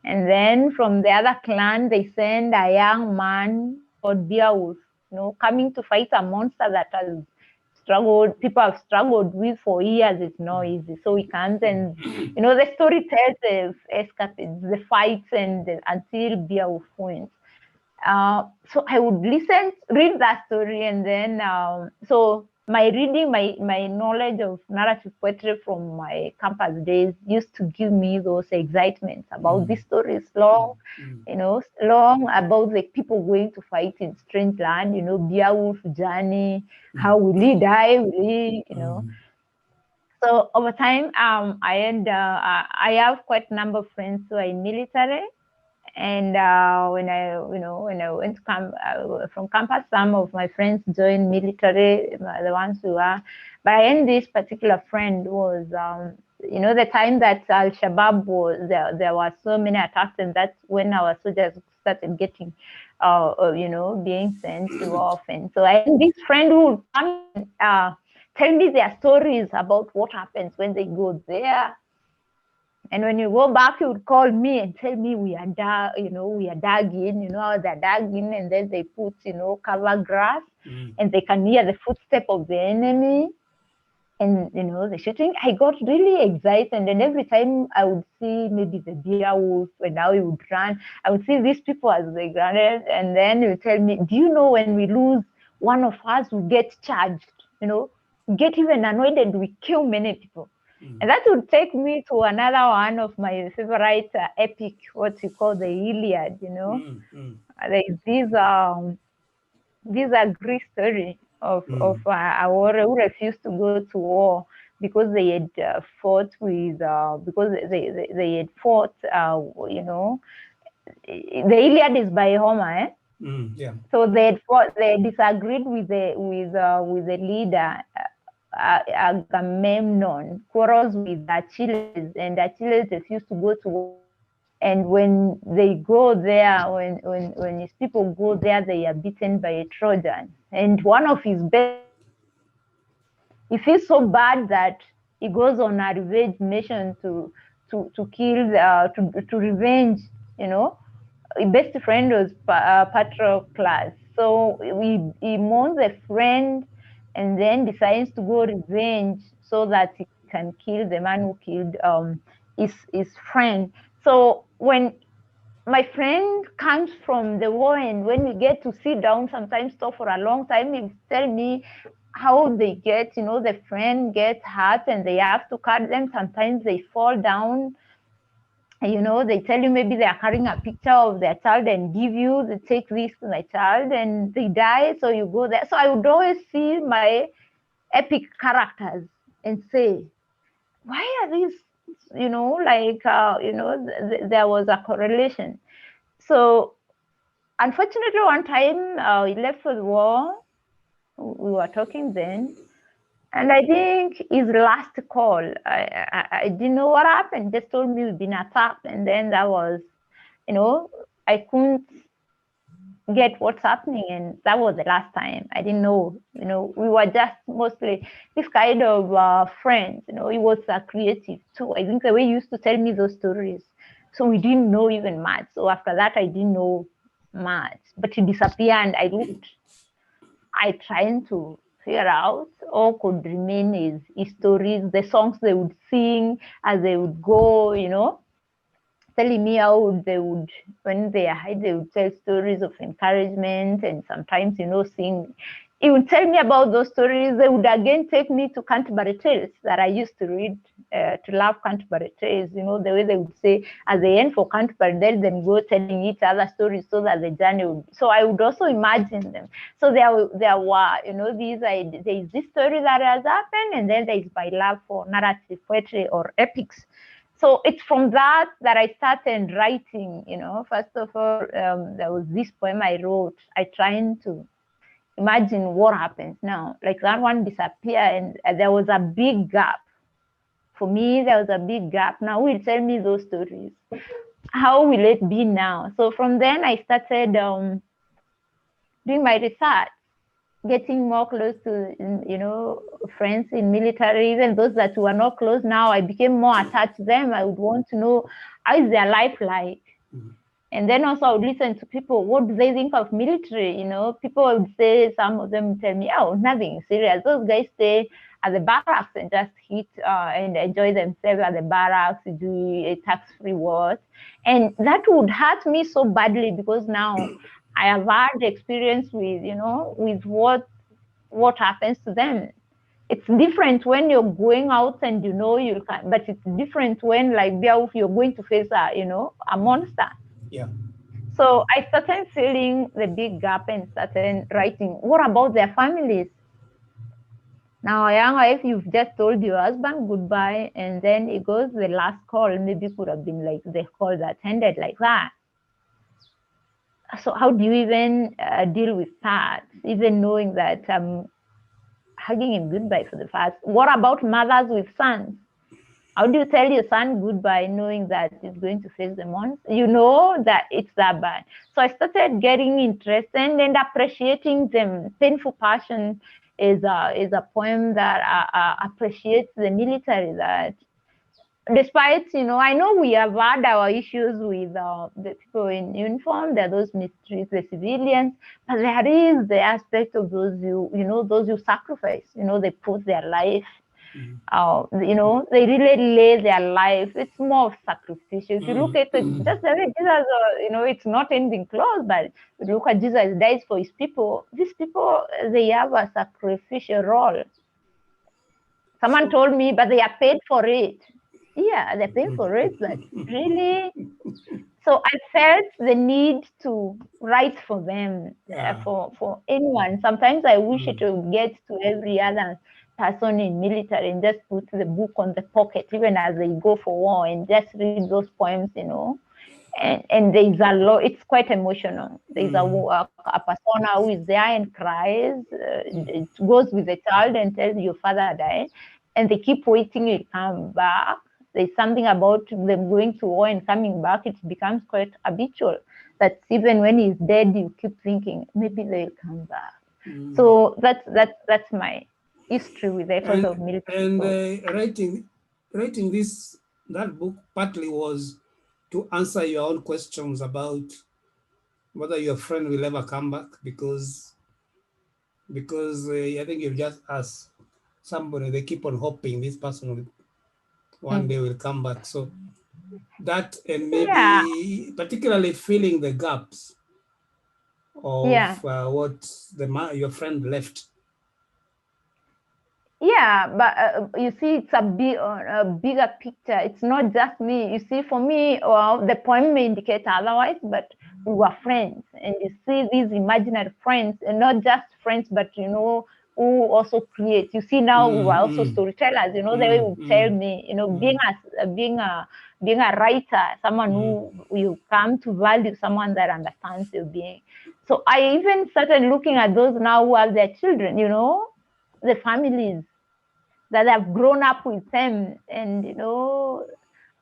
And then from the other clan, they send a young man called Beowulf, coming to fight a monster that people have struggled with for years. It's not easy. So he comes and, the story tells the escapades, the fights, until Beowulf wins. So I would read that story, and then, so my reading, my knowledge of narrative poetry from my campus days used to give me those excitements about these stories, long about the people going to fight in strange land, Beowulf journey, how will he die, So over time, I have quite a number of friends who are in military. And when I went from campus, some of my friends joined military, the ones who are. But this particular friend was, the time that Al-Shabaab was there were so many attacks, and that's when our soldiers started getting, being sent to off. And so I had this friend who would come tell me their stories about what happens when they go there. And when you go back, you would call me and tell me we are we are dug in, how they're dug in, and then they put, cover grass, and they can hear the footstep of the enemy, and the shooting. I got really excited, and every time I would see maybe the bear wolf, and now he would run, I would see these people as they ran, and then he would tell me, do you know when we lose one of us, we get charged, we get even annoyed and we kill many people. And that would take me to another one of my favorite epic, what you call the Iliad, There is these are Greek story of a warrior who refused to go to war because they had fought with, because they had fought, the Iliad is by Homer, Yeah. So they had fought, they disagreed with the leader, Agamemnon, quarrels with Achilles, and Achilles refused to go to war. And when they go there, when his people go there, they are beaten by a Trojan. And one of his best, he feels so bad that he goes on a revenge mission to kill, to revenge, His best friend was Patroclus. So he mourns a friend and then decides to go revenge so that he can kill the man who killed his friend. So when my friend comes from the war, and when we get to sit down, sometimes talk for a long time, he tell me how they get, the friend gets hurt and they have to cut them. Sometimes they fall down. They tell you maybe they are carrying a picture of their child and give you, they take this to my child and they die. So you go there. So I would always see my epic characters and say, why are these, there was a correlation. So unfortunately, one time he left for the war. We were talking then. And I think his last call, I didn't know what happened. Just told me we've been attacked. And then that was, I couldn't get what's happening. And that was the last time. I didn't know, we were just mostly this kind of friends. He was creative too. I think the way he used to tell me those stories. So we didn't know even much. So after that, I didn't know much. But he disappeared and I looked. I tried to figure out or could remain his stories, the songs they would sing as they would go, telling me how they would, when they are high, they would tell stories of encouragement and sometimes, sing. He would tell me about those stories. They would again take me to Canterbury Tales that I used to read, to love Canterbury Tales, the way they would say, at the end for Canterbury, they'll then go telling each other stories so that the journey would, so I would also imagine them. So there were, there is this story that has happened, and then there is my love for narrative poetry or epics. So it's from that I started writing, First of all, there was this poem I wrote. I tried to imagine what happens now. Like that one disappeared, and there was a big gap. For me, there was a big gap. Now who will tell me those stories? How will it be now? So from then I started doing my research, getting more close to, friends in military, even those that were not close. Now I became more attached to them. I would want to know, how is their life like? And then also I would listen to people, what do they think of military? People would say, some of them tell me, oh, nothing serious. Those guys stay at the barracks and just hit and enjoy themselves at the barracks, do a tax-free wars. And that would hurt me so badly because now I have had experience with, with what happens to them. It's different when you're going out and you can, but it's different when, like Beowulf, you're going to face a monster. Yeah. So I started feeling the big gap and started writing. What about their families? Now, young wife, you've just told your husband goodbye, and then it goes the last call. Maybe could have been like the call that ended like that. So how do you even deal with that? Even knowing that hugging him goodbye for the first. What about mothers with sons? How do you tell your son goodbye knowing that he's going to face the monster? You know that it's that bad. So I started getting interested and appreciating them. Painful Passion is a poem that appreciates the military, that despite, I know we have had our issues with the people in uniform, there are those mistreat the civilians, but there is the aspect of those those who sacrifice, they put their life, they really lay their life. It's more of sacrificial. If you look at it, just the way Jesus, it's not ending close, but if you look at Jesus dies for his people. These people, they have a sacrificial role. Someone told me, but they are paid for it. Yeah, they're paid for it, but really? So I felt the need to write for them, for anyone. Sometimes I wish it would get to every other person in military and just put the book on the pocket, even as they go for war, and just read those poems, And there's a lot, it's quite emotional. There's a persona who is there and cries, it goes with the child and tells your father died, and they keep waiting, he'll come back. There's something about them going to war and coming back, it becomes quite habitual. That even when he's dead, you keep thinking, maybe they'll come back. So that's my history with the effort of military. And writing that book partly was to answer your own questions about whether your friend will ever come back, because I think you've just asked somebody, they keep on hoping this person will one day will come back. So that, and maybe particularly filling the gaps of what your friend left. Yeah, but you see, it's a bigger picture. It's not just me. You see, for me, the poem may indicate otherwise, but we were friends. And you see these imaginary friends, and not just friends, but, who also create. You see, now we are also storytellers, they will tell me, being a writer, someone who you come to value, someone that understands your being. So I even started looking at those now who have their children, the families that have grown up with them, and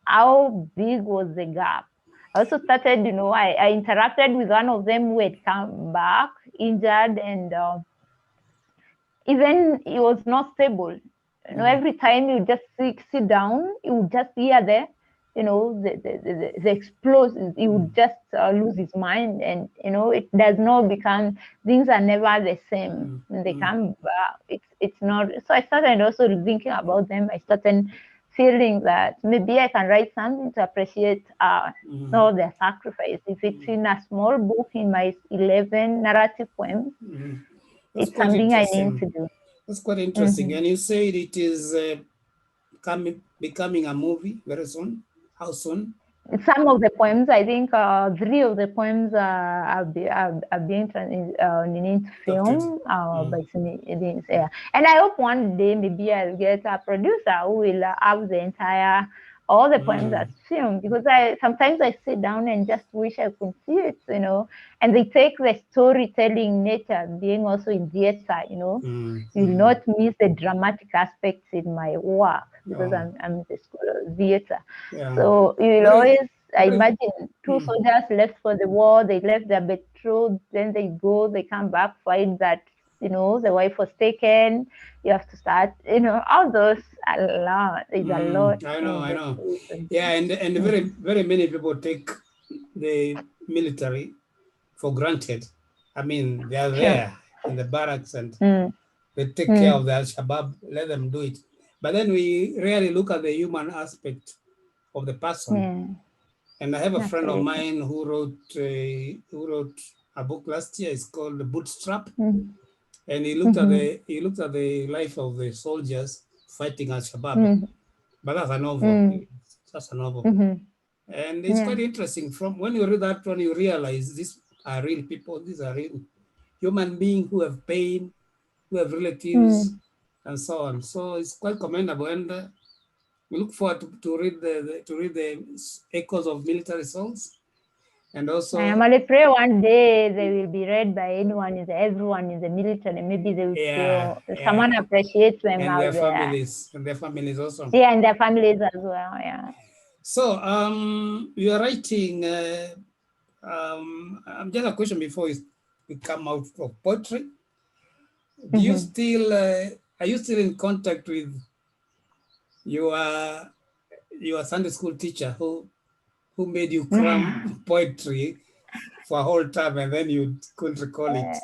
how big was the gap. I also started, I interacted with one of them who had come back injured, and even he was not stable. Every time you just sit down, you would just hear the explosives. He would just lose his mind, and it does not become, things are never the same when they come back. It's not. So I started also thinking about them. I started feeling that maybe I can write something to appreciate all their sacrifice. If it's in a small book, in my 11 narrative poems, it's something I need to do. That's quite interesting. And you said it is becoming a movie very soon. How soon? Some of the poems, I think 3 of the poems are being into film by yeah. And I hope one day maybe I'll get a producer who will have all the poems as film, because sometimes I sit down and just wish I could see it, and they take the storytelling nature being also in theater, you'll not miss the dramatic aspects in my work, because I'm in the school of theater. So you'll always, I imagine 2 soldiers left for the war, they left their betrothed, then they come back, find that, the wife was taken, you have to start, all those, a lot, there's a lot. I know. Yeah, and very, very many people take the military for granted. I mean, they are there in the barracks and they take care of the Al-Shabaab, let them do it. But then we rarely look at the human aspect of the person. And I have a friend of mine who wrote a book last year. It's called The Bootstrap. And he looked at the life of the soldiers fighting Al-Shabaab. But that's a novel. That's a novel. And it's quite interesting. From when you read that one, you realize these are real people. These are real human beings who have pain, who have relatives, and so on. So it's quite commendable. And we look forward to read the echoes of military songs. And also, I normally pray one day they will be read by everyone in the military. Maybe they will feel someone appreciates them and out their there. And their families also. Yeah, and their families as well. Yeah. So you are writing. Just a question before we come out of poetry. Do you still are you still in contact with your your Sunday school teacher who made you cram poetry for a whole term and then you couldn't recall it?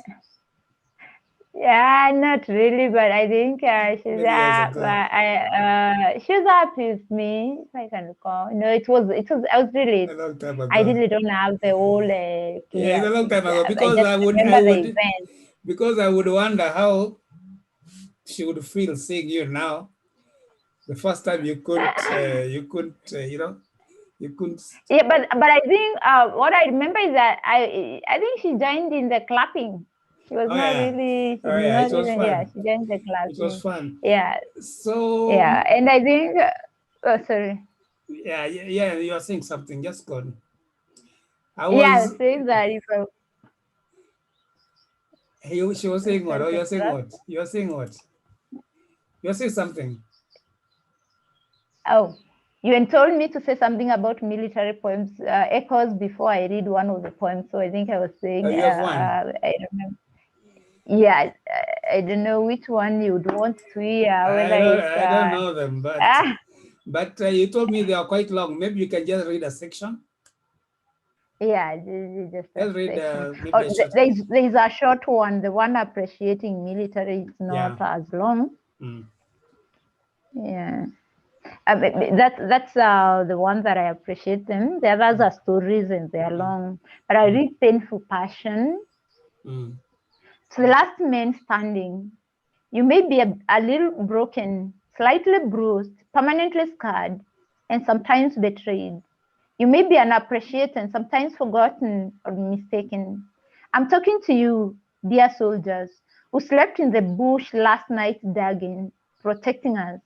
Yeah, not really, but I think she's Many years ago. she was happy with me, if I can recall. No, it was I was really A long time I ago. really don't have the whole Yeah, clear it's a long time ago picture. I because just remember the event. because I would wonder how she would feel seeing you now. The first time you couldn't, you couldn't. Yeah, but I think what I remember is that I think she joined in the clapping. She was Oh not yeah, really she oh did yeah, not it was even yeah fun. she joined the It was clapping. fun. Yeah, So yeah, and I think oh sorry. yeah, you are saying something. Just go on. I Yeah, I was. was saying that if I She was saying what? sorry Oh, to you're saying interrupt. what? You're saying what? You're saying something. Oh, you had told me to say something about military poems, echoes before I read one of the poems. So I think I was saying, Oh, you have one. I remember. Yeah, I don't know which one you would want to hear. Whether it's I don't know them, but ah, you told me they are quite long. Maybe you can just read a section. yeah, this is just a Just read section. maybe Oh, a short. there's a short one. The one appreciating military is not Yeah. as long. Mm. Yeah. That's the one that I appreciate them. The others are stories and they are long. But I read Painful Passion. Mm. So the last man standing. You may be a little broken, slightly bruised, permanently scarred, and sometimes betrayed. You may be unappreciated and sometimes forgotten or mistaken. I'm talking to you, dear soldiers, who slept in the bush last night digging, protecting us.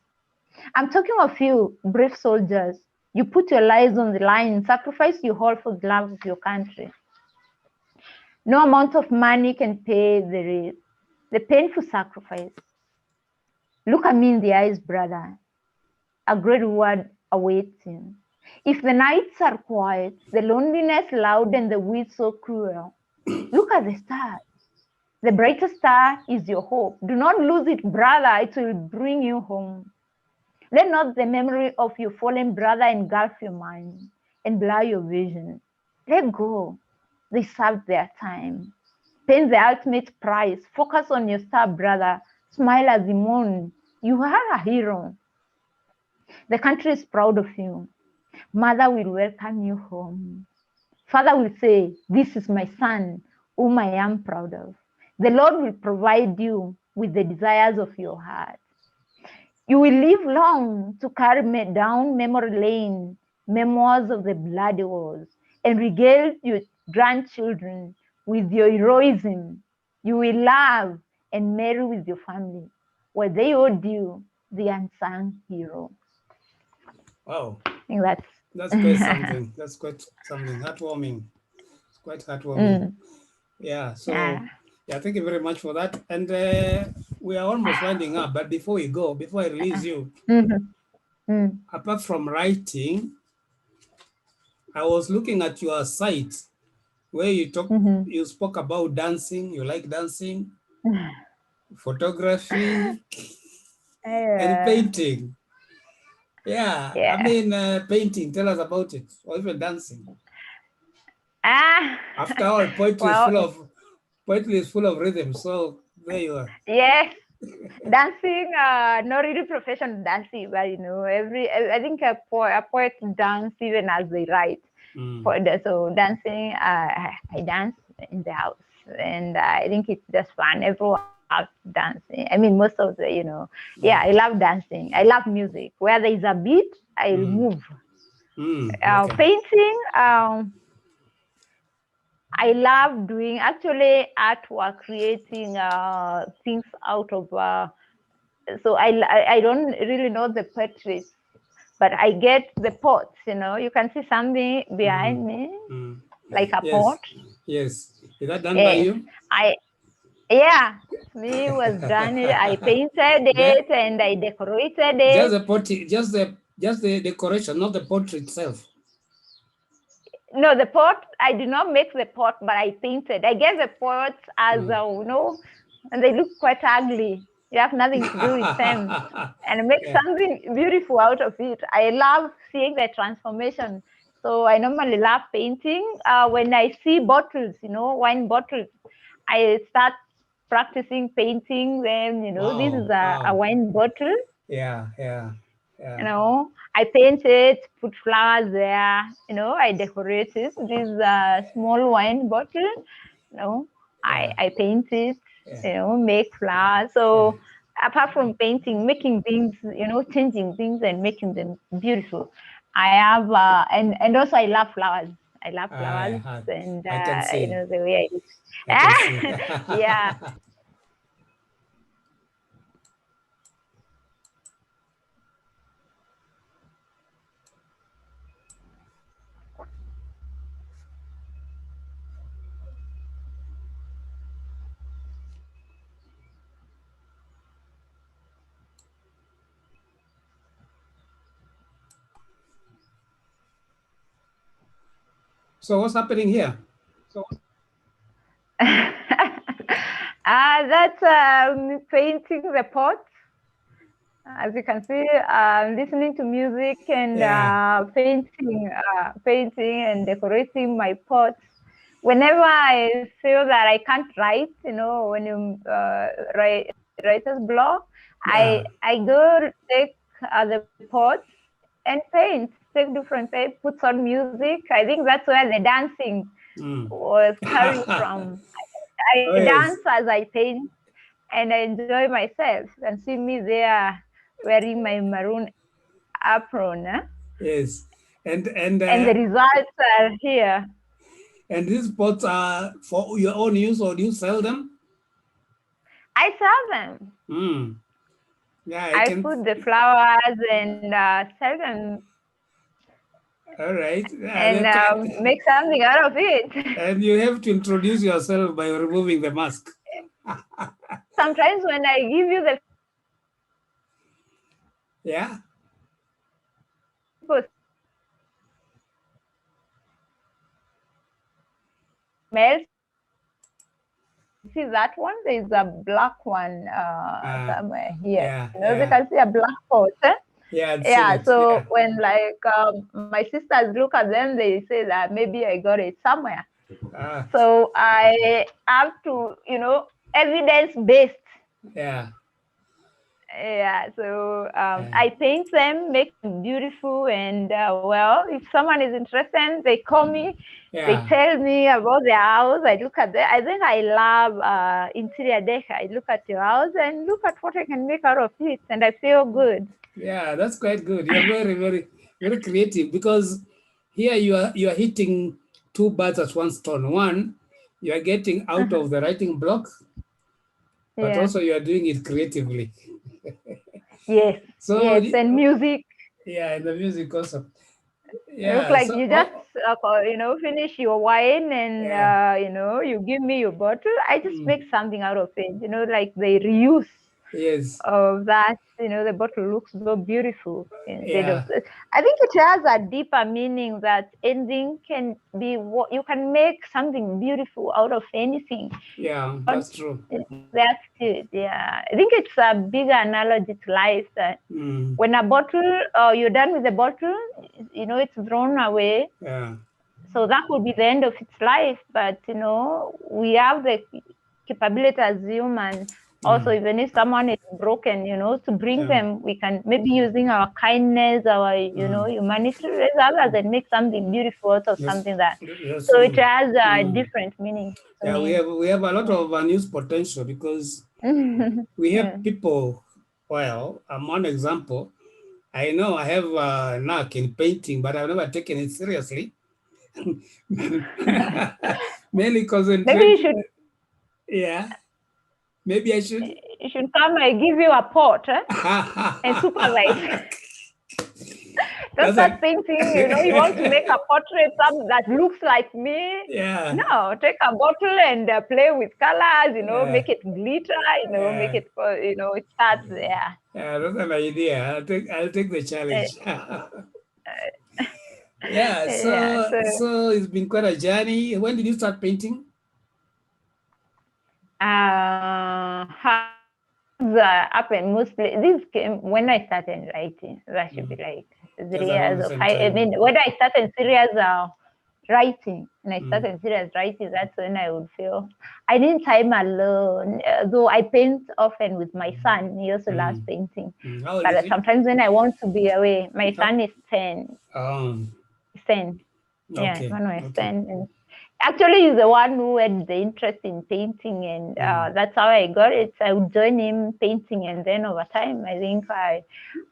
I'm talking of you, brave soldiers. You put your lives on the line, sacrifice your whole for the love of your country. No amount of money can pay the painful sacrifice. Look at me in the eyes, brother. A great reward awaits you. If the nights are quiet, the loneliness loud, and the weeds so cruel, look at the stars. The brightest star is your hope. Do not lose it, brother. It will bring you home. Let not the memory of your fallen brother engulf your mind and blur your vision. Let go. They served their time. Pay the ultimate price. Focus on your star, brother. Smile as you mourn. You are a hero. The country is proud of you. Mother will welcome you home. Father will say, this is my son, whom I am proud of. The Lord will provide you with the desires of your heart. You will live long to carry me down memory lane, memoirs of the bloody wars, and regale your grandchildren with your heroism. You will laugh and marry with your family, where they owed you the unsung hero. Wow. I think That's quite something. That's quite something. Heartwarming. It's quite heartwarming. Yeah. So, yeah, thank you very much for that. And we are almost winding up. But before we go, before I release you, apart from writing, I was looking at your site where you you spoke about dancing. You like dancing, photography, and painting. Yeah. I mean, painting. Tell us about it, or even dancing. After all, Well, poetry is full of rhythm. So there you are. yes, dancing, not really professional dancing, but I think a poet dance even as they write. So dancing, I dance in the house, and I think it's just fun. Everyone loves dancing. I mean, most of yeah, I love dancing. I love music. Where there is a beat, I'll move. Okay. Painting, I love doing actually artwork, creating things out of. So I don't really know the portraits, but I get the pots. You can see something behind me, like a pot. Yes. Is that done by you? Yeah, me was done. I painted it and I decorated it. Just the pot, just the decoration, not the portrait itself. No, the pot, I did not make the pot, but I painted. I get the pots as, and they look quite ugly. You have nothing to do with them, and make something beautiful out of it. I love seeing the transformation. So I normally love painting. When I see bottles, wine bottles, I start practicing painting them. This is a wine bottle. Yeah. I paint it, put flowers there. I decorate it. This small wine bottle. I paint it. Make flowers. So apart from painting, making things, changing things and making them beautiful. I have and also I love flowers. I love flowers, and I can see. the way I can see. yeah. So what's happening here? That's painting the pot. As you can see, listening to music and painting and decorating my pot. Whenever I feel that I can't write, when you writer's block, I go take the pot and paint, take different paint, put on music. I think that's where the dancing was coming from. I dance as I paint, and I enjoy myself. You can see me there wearing my maroon apron. Yes, and the results are here. And these pots are for your own use, or do you sell them? I sell them. Yeah, I put the flowers and sell them. All right. And make something out of it. And you have to introduce yourself by removing the mask. Sometimes when I give you the smells, see that one? There's a black one somewhere here. You can see a black pot. So when my sisters look at them, they say that maybe I got it somewhere. So I have to, evidence-based. So I paint them, make them beautiful, and if someone is interested, they call me, they tell me about their house. I look at them. I think I love interior decor. I look at your house and look at what I can make out of it, and I feel good. Yeah, that's quite good. You're very, very, very creative, because here you are hitting two birds at one stone. One, you are getting out of the writing block, but also you are doing it creatively. Yes. So and music. Yeah, and the music also. Yeah. Looks like you just finish your wine and you give me your bottle. I just make something out of it. Like they reuse. Yes. Of that, the bottle looks so beautiful. Instead of, I think it has a deeper meaning that ending can be what you can make something beautiful out of anything. Yeah, that's true. That's it. Yeah, I think it's a bigger analogy to life. That when a bottle, you're done with the bottle, it's thrown away. Yeah. So that would be the end of its life. But we have the capability as humans. Also, even if someone is broken, to bring them, we can maybe using our kindness, our, humanity, raise others and make something beautiful out of something that. So it has a different meaning. Yeah, we have a lot of unused potential, because we have people. Well, I'm one example. I know I have a knack in painting, but I've never taken it seriously. Mainly because maybe you should. Yeah. Maybe I should. You should come and give you a pot and supervise. Don't start thinking, you want to make a portrait that looks like me. Yeah. No, take a bottle and play with colors, make it glitter, make it, it starts there. Yeah, that's an idea. I'll take the challenge. So it's been quite a journey. When did you start painting? How happened mostly. This came when I started writing. That should be like 3 years or 5. I mean, when I started serious writing, and I started serious writing, that's when I would feel I need time alone. Though I paint often with my son, he also loves painting. But sometimes when I want to be away, my son is 10. 10. Yeah, Okay. one was 10. And actually, he's the one who had the interest in painting, and that's how I got it. I would join him painting, and then over time, I think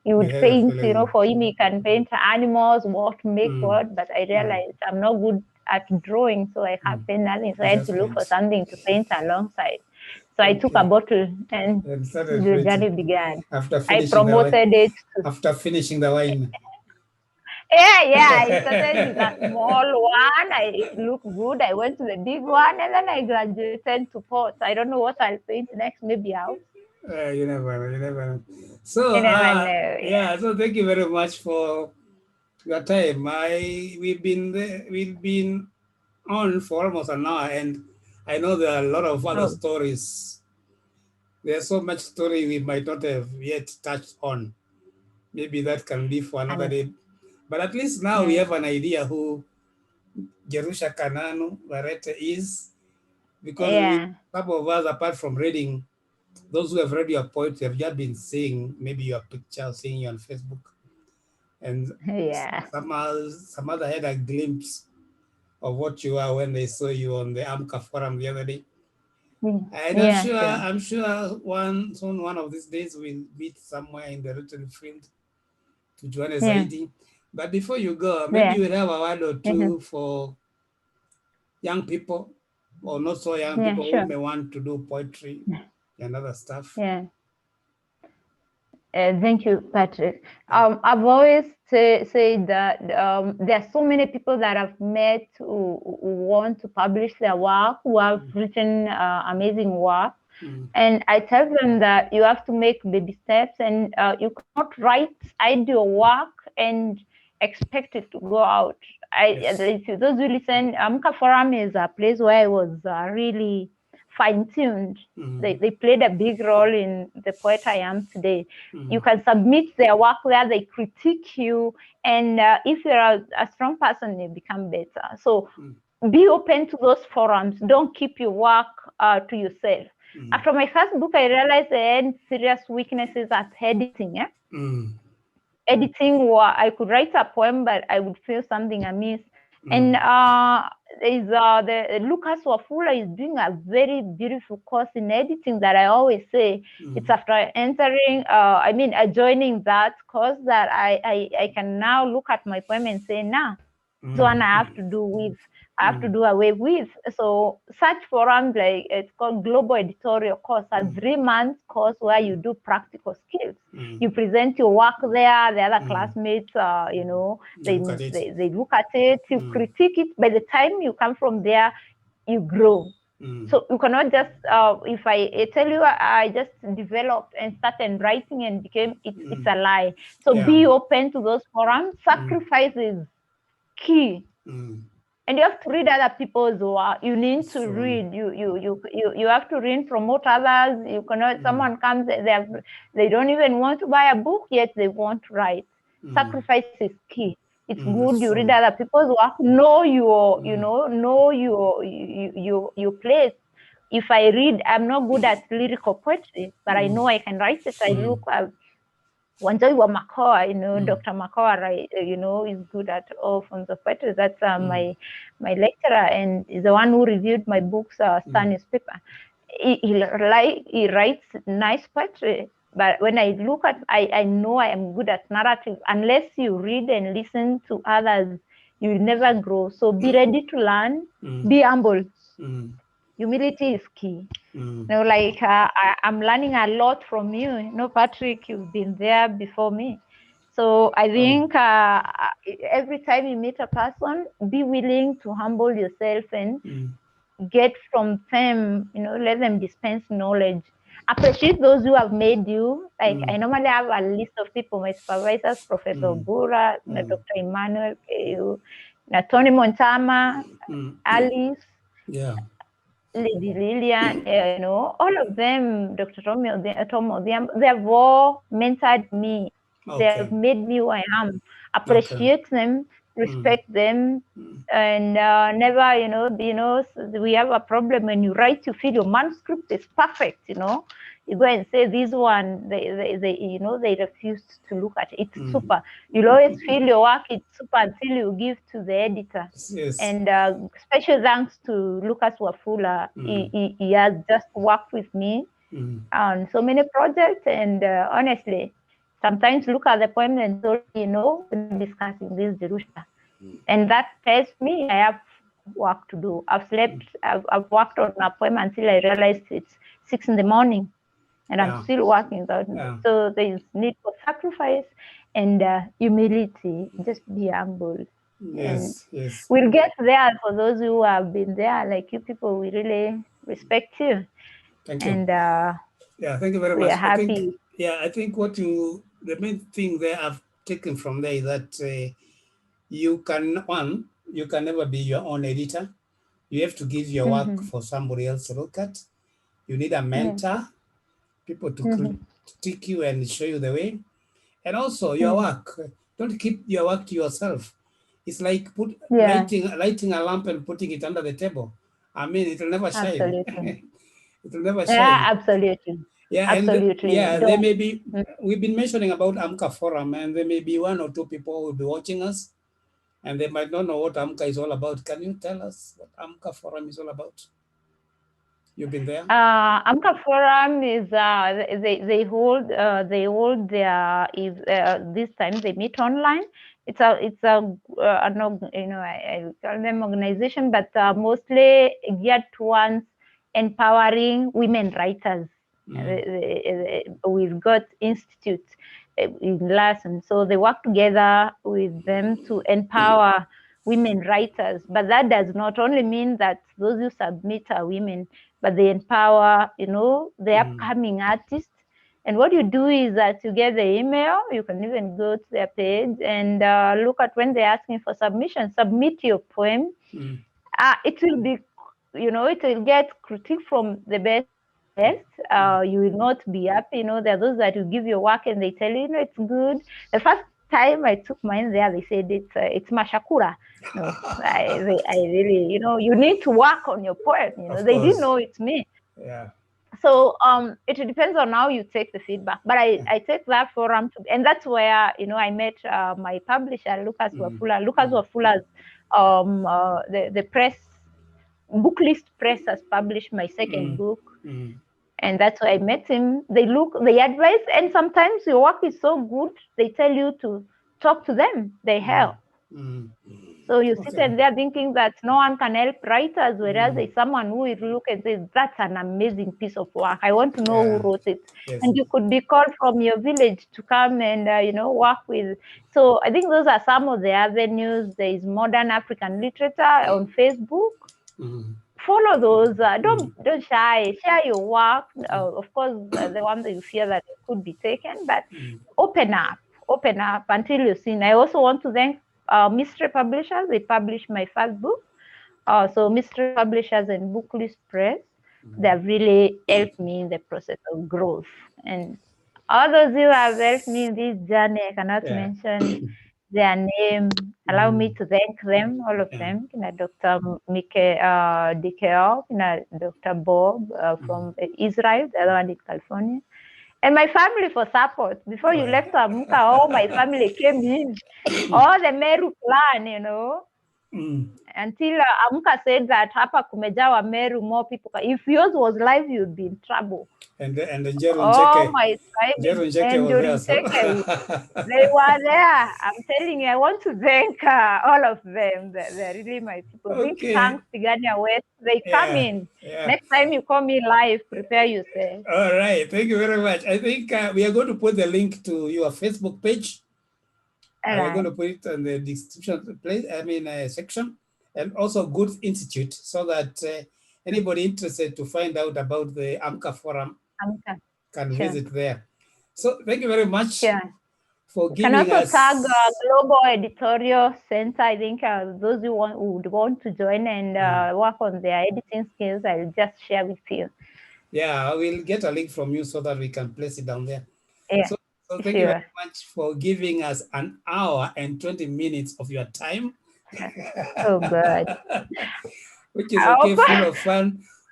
he would paint. You know, for him, he can paint animals, what, make what. But I realized I'm not good at drawing, so I can't paint nothing. So I had to look for something to paint alongside. So I took a bottle, and the journey began. I promoted it after finishing the wine. Yeah. I started with a small one. It looked good. I went to the big one, and then I graduated to pots. I don't know what I'll paint next. Maybe house. You never know. So You never know. Yeah. So thank you very much for your time. We've been on for almost an hour, and I know there are a lot of other stories. There's so much story we might not have yet touched on. Maybe that can be for another day. But at least now we have an idea who Jerusha Kananu Barete is, because some of us, apart from reading, those who have read your poetry have just been seeing maybe your picture, seeing you on Facebook, and some other had a glimpse of what you are when they saw you on the AMCA forum the other day. And I'm sure one of these days we'll meet somewhere in the written field to join us writing. But before you go, maybe we'll have a word or two for young people, or not so young people who may want to do poetry and other stuff. Thank you, Patrick. I've always said that there are so many people that I've met who want to publish their work, who have written amazing work. And I tell them that you have to make baby steps, and you cannot write ideal work and expect it to go out. Those who listen, AMCA Forum is a place where I was really fine-tuned. They played a big role in the poet I am today. You can submit their work there, they critique you, and if you're a strong person, you become better. So be open to those forums. Don't keep your work to yourself. After my first book, I realized I had serious weaknesses at editing. Editing, I could write a poem, but I would feel something amiss. And there's the Lucas Wafula is doing a very beautiful course in editing that I always say it's after entering, joining that course that I can now look at my poem and say, nah, this one I have to do with. I have to do away with. So such forums, like it's called Global Editorial Course, a 3-month course where you do practical skills. You present your work there, the other classmates, they look at it, you critique it. By the time you come from there, you grow. So you cannot just, if I tell you I just developed and started writing and became, it's a lie. So be open to those forums. Sacrifice is key. And you have to read other people's work. You need to read. You have to read from what others. You cannot. Someone comes. They don't even want to buy a book yet. They want to write. Sacrifice is key. It's good. You read other people's work. Know your. Know your place. If I read, I'm not good at lyrical poetry, but I know I can write it. I look at Wanjoi wa Makoa, Dr. Makoa, is good at all forms of poetry. That's my lecturer, and is the one who reviewed my books, Stanley's paper. He writes nice poetry, but when I look at, I know I am good at narrative. Unless you read and listen to others, you will never grow. So be ready to learn, be humble. Humility is key. I'm learning a lot from you. Patrick, you've been there before me. So I think every time you meet a person, be willing to humble yourself and get from them, let them dispense knowledge. Appreciate those who have made you. Like I normally have a list of people, my supervisors, Professor Bura, Dr. Emmanuel, Tony Montama, Alice. Lady Lillian, you know, all of them, Dr. Tomo, they've all mentored me. They have Okay. made me who I am. Okay. Appreciate them, respect them, and never, we have a problem when you write, you feel your manuscript is perfect, you know. You go and say this one, they refused to look at it. It's super. You'll always feel your work is super until you give to the editor. Yes. And special thanks to Lucas Wafula. He has just worked with me on so many projects. And honestly, sometimes look at the poem and sorry, you know, we're discussing this Jerusha. And that tells me I have work to do. I've slept, I've worked on a poem until I realized it's 6 in the morning. And I'm still working out. So there is need for sacrifice and humility. Just be humble. Yes, yes. We'll get there for those who have been there. Like you people, we really respect you. Thank you. And yeah, thank you very we much. are happy. I think the main thing there I've taken from there is that you can never be your own editor. You have to give your work for somebody else to look at. You need a mentor, people to critique you and show you the way. And also your work, don't keep your work to yourself. It's like lighting a lamp and putting it under the table. I mean, it will never shine. Absolutely. It will never shine. Yeah, absolutely. Yeah, absolutely. And there may be, we've been mentioning about AMCA Forum, and there may be 1 or 2 people who will be watching us, and they might not know what AMCA is all about. Can you tell us what AMCA Forum is all about? You've been there? AMCA Forum is they hold their this time they meet online. It's I call them organization, but mostly geared towards empowering women writers. We've got institute in Lassen, so they work together with them to empower women writers. But that does not only mean that those who submit are women, but they empower, the upcoming artists. And what you do is that you get the email, you can even go to their page and look at when they're asking for submission, submit your poem. It will be, it will get critique from the best. You will not be happy. There are those that you give your work and they tell you, it's good. The first time I took mine there, they said it's mashakura. No, I really, you need to work on your poem. They didn't know it's me. Yeah. So it depends on how you take the feedback. But I take that forum and that's where I met my publisher, Lucas Wafula. Lucas Wafula's the press book list press has published my second book. And that's why I met him. They advise, and sometimes your work is so good, they tell you to talk to them. They help. So you sit there thinking that no one can help writers, whereas there's someone who will look and say, that's an amazing piece of work. I want to know who wrote it. Yes. And you could be called from your village to come and, work with. So I think those are some of the avenues. There is Modern African Literature on Facebook. Follow those. Don't shy. Share your work. Of course, the one that you fear that it could be taken, but open up until you're seen. I also want to thank Mystery Publishers. They published my first book. So Mystery Publishers and Booklist Press, they have really helped me in the process of growth. And all those who have helped me in this journey, I cannot mention their name. Allow me to thank them, all of them. Dr. Mike Dikeo, Dr. Bob from Israel, the other one in California. And my family for support. Before you left Amuka, all my family came in. All the Meru clan, Until Amuka said that Hapa Kumejawa Meru, more people. If yours was live, you'd be in trouble. And the Jerusha my was there. They were there. I'm telling you, I want to thank all of them. They're really my people. Big thanks, Tigania West. They come in. Next time you call me live, prepare yourself. All right. Thank you very much. I think we are going to put the link to your Facebook page. We're going to put it in the description section, and also Good Institute, so that anybody interested to find out about the AMCA Forum can visit there. So thank you very much for You can giving also us. tag Global Editorial Center. I think those who would want to join and work on their editing skills, I'll just share with you. Yeah, I will get a link from you so that we can place it down there. Yeah, So thank you very much for giving us an hour and 20 minutes of your time. Oh, good. Which is okay,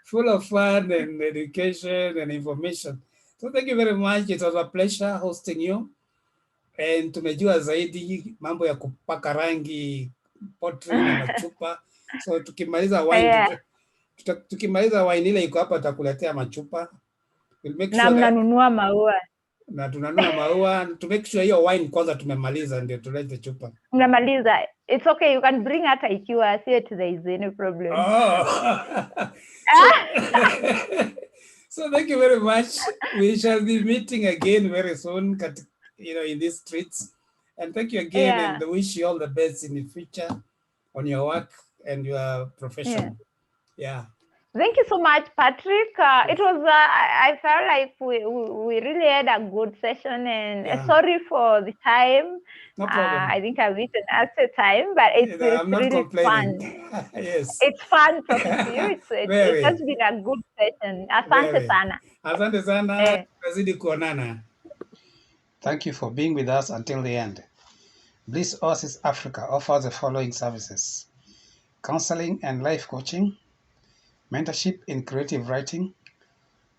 full of fun and education and information. So thank you very much. It was a pleasure hosting you. And tumejua zaidi mambo ya kupaka rangi pottery na machupa. So tukimaliza wine, tukimaliza wine ile iko hapa tutakuletea machupa. We'll make sure na mnanunua maua. Na tunanunua maua to make sure hiyo wine kwanza tumemaliza ndio tulete chupa. Mnamaliza. It's okay, you can bring hata ikiwa see there is any problem. Oh. So thank you very much. We shall be meeting again very soon, in these streets. And thank you again, and wish you all the best in the future on your work and your profession. Yeah. Thank you so much, Patrick. It was, I felt like we really had a good session, and sorry for the time. No problem. I think I've eaten after time, but it's really fun. Yes. It's fun talking to you. It has been a good session. Asante sana. Asante sana. Tazidi kuonana. Thank you for being with us until the end. Bliss Oasis Africa offers the following services: counseling and life coaching, mentorship in creative writing,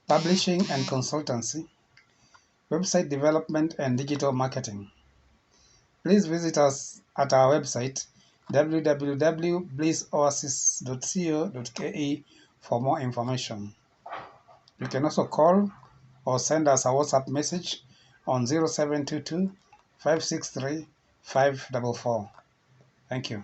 publishing and consultancy, website development and digital marketing. Please visit us at our website www.blissoasis.co.ke for more information. You can also call or send us a WhatsApp message on 0722 563 544. Thank you.